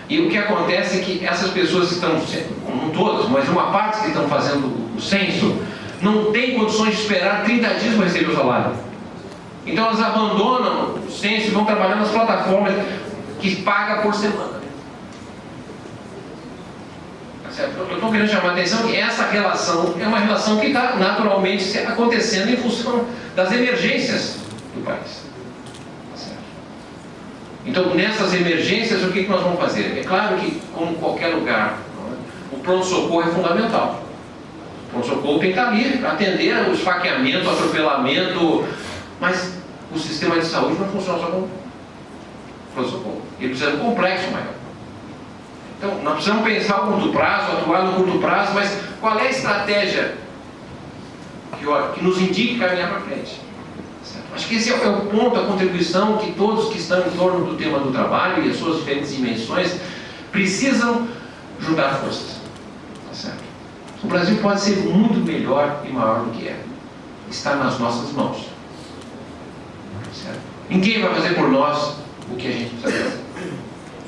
E o que acontece é que essas pessoas que estão, não todas, mas uma parte que estão fazendo o censo, não tem condições de esperar 30 dias para receber o salário. Então elas abandonam o censo e vão trabalhar nas plataformas que pagam por semana. Tá certo? Eu estou querendo chamar a atenção que essa relação é uma relação que está naturalmente acontecendo em função das emergências do país. Tá certo? Então, nessas emergências, o que nós vamos fazer? É claro que, como em qualquer lugar, o pronto-socorro é fundamental. O pronto-socorro tem que estar ali para atender o esfaqueamento, o atropelamento. Mas o sistema de saúde não funciona só com pronto-socorro. Ele precisa de um complexo maior. Então, nós precisamos pensar a curto prazo, atuar no curto prazo, mas qual é a estratégia que nos indique caminhar para frente? Certo? Acho que esse é o ponto, a contribuição que todos que estão em torno do tema do trabalho e as suas diferentes dimensões precisam juntar forças. Tá certo? O Brasil pode ser muito melhor e maior do que é. Está nas nossas mãos. Certo? Ninguém vai fazer por nós o que a gente precisa fazer.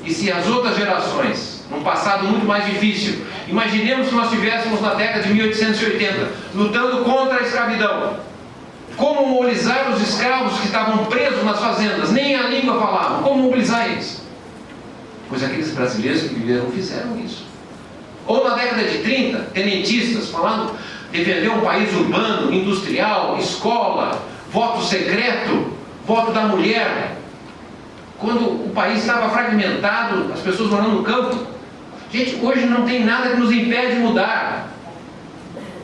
E se as outras gerações, num passado muito mais difícil, imaginemos que nós estivéssemos na década de 1880, lutando contra a escravidão, Como mobilizar os escravos que estavam presos nas fazendas, nem a língua falavam, como mobilizar eles? Pois aqueles brasileiros que viveram fizeram isso. Ou na década de 30, tenentistas falando, defender um país urbano, industrial, escola, voto secreto, voto da mulher. Quando o país estava fragmentado, as pessoas morando no campo. Gente, hoje não tem nada que nos impede de mudar.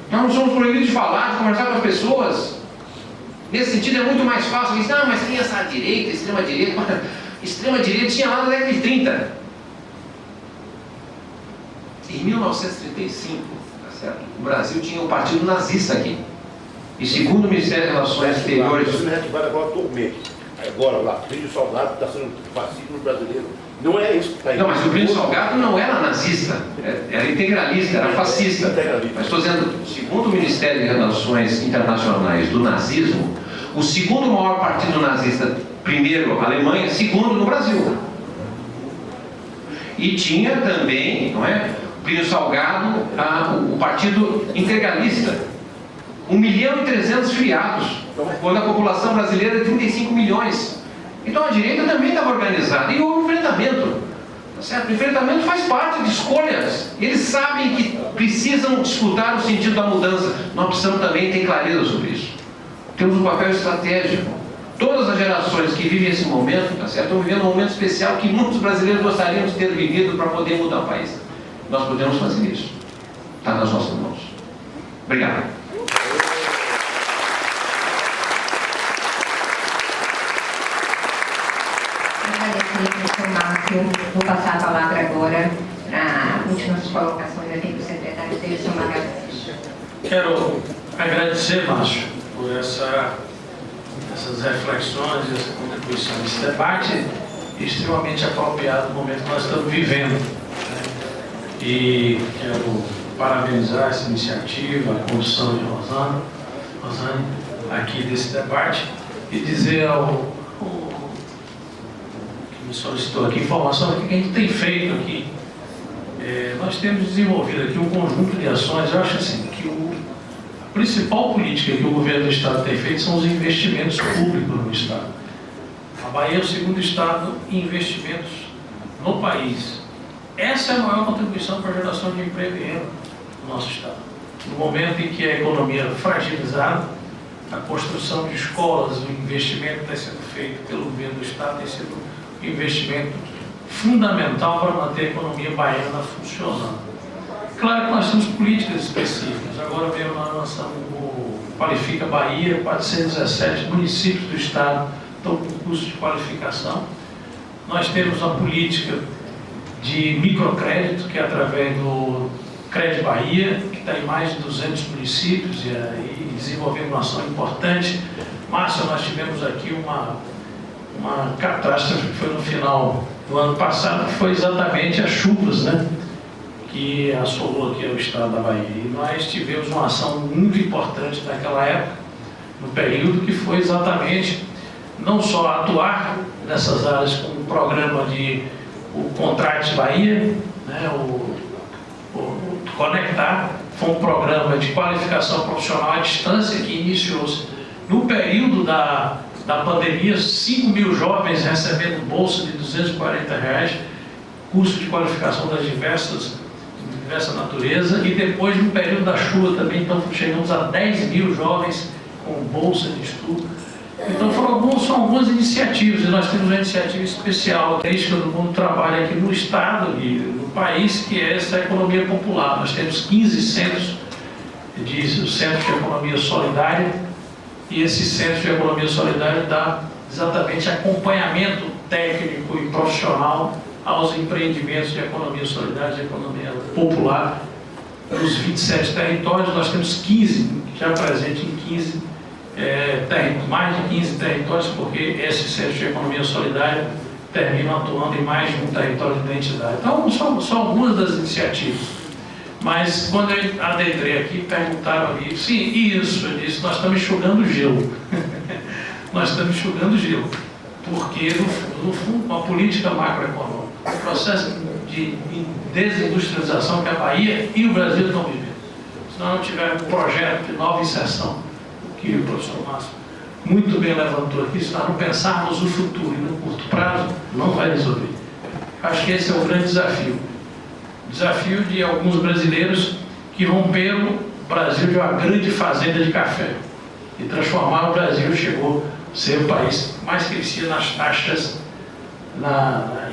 Nós não somos proibidos de falar, de conversar com as pessoas. Nesse sentido é muito mais fácil. Diz, não, mas tem essa direita, extrema-direita. Extrema-direita tinha lá na década de 30. Em 1935, tá certo? O Brasil tinha um partido nazista aqui. E segundo o Ministério das Relações Exteriores... Agora atualmente. Agora lá, Plínio Salgado está sendo fascismo brasileiro. Não é isso que está aí. Não, mas o Plínio Salgado não era nazista, era integralista, era fascista. Mas estou dizendo, segundo o Ministério de Relações Internacionais do nazismo, o segundo maior partido nazista, primeiro a Alemanha, segundo no Brasil. E tinha também, não é, o Plínio Salgado, o partido integralista. 1.300.000 filiados, quando a população brasileira é 35 milhões. Então a direita também estava organizada. E houve um enfrentamento. Tá certo? O enfrentamento faz parte de escolhas. Eles sabem que precisam disputar o sentido da mudança. Nós precisamos também ter clareza sobre isso. Temos um papel estratégico. Todas as gerações que vivem esse momento, tá certo, estão vivendo um momento especial que muitos brasileiros gostariam de ter vivido para poder mudar o país. Nós podemos fazer isso. Está nas nossas mãos. Obrigado. Professor Márcio, vou passar a palavra agora para últimas colocações aqui do secretário Deilson Magalhães. Quero agradecer, Márcio, por essas reflexões e essa contribuição. Esse debate extremamente apropriado no momento que nós estamos vivendo. E quero parabenizar essa iniciativa, a condução de Rosane, aqui desse debate, e dizer ao solicitou aqui informação que a gente tem feito aqui. Nós temos desenvolvido aqui um conjunto de ações. Eu acho assim que a principal política que o governo do Estado tem feito são os investimentos públicos no Estado. A Bahia é o segundo Estado em investimentos no país. Essa é a maior contribuição para a geração de emprego e renda no nosso Estado. No momento em que a economia é fragilizada, a construção de escolas, o investimento que está sendo feito pelo governo do Estado tem sido investimento fundamental para manter a economia baiana funcionando. Claro que nós temos políticas específicas. Agora mesmo nós lançamos o Qualifica Bahia, 417 municípios do estado estão com curso de qualificação. Nós temos a política de microcrédito, que é através do Crédito Bahia, que está em mais de 200 municípios e desenvolvendo uma ação importante. Márcio, nós tivemos aqui uma catástrofe que foi no final do ano passado, que foi exatamente as chuvas, né, que assolou aqui o estado da Bahia. E nós tivemos uma ação muito importante naquela época, no período, que foi exatamente não só atuar nessas áreas com o programa de o Contrate Bahia, né, o Conectar, foi um programa de qualificação profissional à distância que iniciou-se no período da pandemia, 5.000 jovens recebendo bolsa de R$240, curso de qualificação de diversa natureza, e depois no período da chuva também, então chegamos a 10.000 jovens com bolsa de estudo. Então são algumas iniciativas, e nós temos uma iniciativa especial, a característica do mundo do trabalho aqui no estado e no país, que é essa economia popular. Nós temos 15 centros de economia solidária, e esse Centro de Economia Solidária dá exatamente acompanhamento técnico e profissional aos empreendimentos de economia solidária, de economia popular, nos 27 territórios. Nós temos 15, já presente em 15, mais de 15 territórios, porque esse Centro de Economia Solidária termina atuando em mais de um território de identidade. Então, são algumas das iniciativas. Mas quando eu adentrei aqui, perguntaram ali, sim, isso, eu disse, nós estamos enxugando gelo. Nós estamos enxugando gelo. Porque, no fundo, uma política macroeconômica, o processo de desindustrialização que a Bahia e o Brasil estão vivendo. Se nós não tivermos um projeto de nova inserção, que o professor Márcio muito bem levantou aqui, se nós não pensarmos o futuro e no curto prazo, não vai resolver. Acho que esse é o grande desafio. O desafio de alguns brasileiros que romperam o Brasil de uma grande fazenda de café e transformaram o Brasil, chegou a ser o país que mais crescia nas taxas,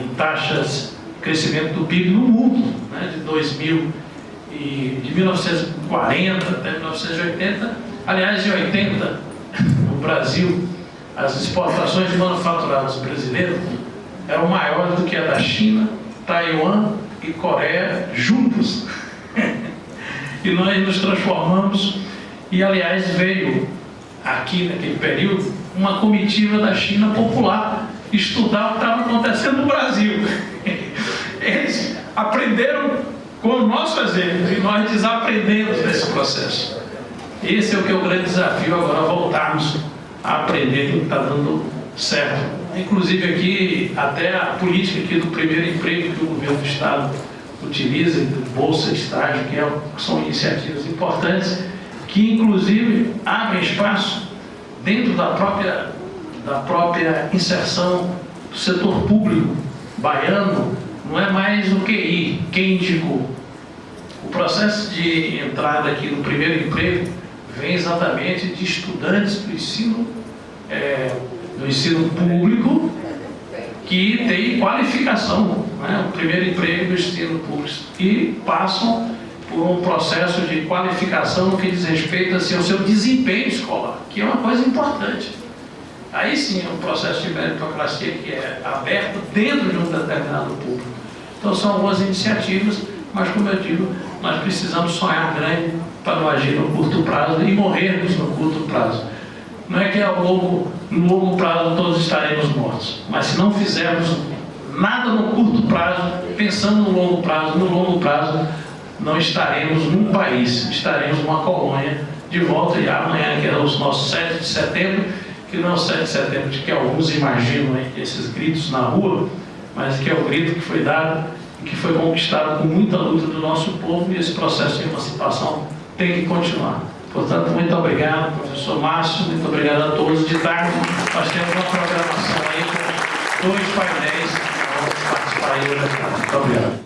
em taxas de crescimento do PIB no mundo, né, de 1940 até 1980. Aliás, em 80, no Brasil, as exportações de manufaturados brasileiros eram maiores do que a da China, Taiwan e Coreia juntos. E nós nos transformamos, e aliás veio aqui naquele período uma comitiva da China popular estudar o que estava acontecendo no Brasil. Eles aprenderam com o nosso exemplo e nós desaprendemos desse processo. Esse é o que é o grande desafio agora, voltarmos a aprender o que está dando certo. Inclusive aqui, até a política aqui do primeiro emprego que o governo do Estado utiliza, bolsa de estágio, que são iniciativas importantes, que inclusive abrem espaço dentro da própria inserção do setor público baiano. Não é mais o QI, quem indicou. O processo de entrada aqui no primeiro emprego vem exatamente de estudantes do ensino público que têm qualificação, né? O primeiro emprego do ensino público, e passam por um processo de qualificação no que diz respeito assim, ao seu desempenho escolar, que é uma coisa importante. Aí sim é um processo de meritocracia que é aberto dentro de um determinado público. Então são algumas iniciativas, mas como eu digo, nós precisamos sonhar grande para não agir no curto prazo e morrermos no curto prazo. Não é que no longo prazo todos estaremos mortos, mas se não fizermos nada no curto prazo, pensando no longo prazo não estaremos num país, estaremos numa colônia de volta. E amanhã, que é o nosso 7 de setembro, que não é o 7 de setembro de que alguns imaginam esses gritos na rua, mas que é o grito que foi dado e que foi conquistado com muita luta do nosso povo, e esse processo de emancipação tem que continuar. Portanto, muito obrigado, professor Márcio, muito obrigado a todos. De tarde, nós temos uma programação aí com 2 painéis para participarem hoje. Muito obrigado.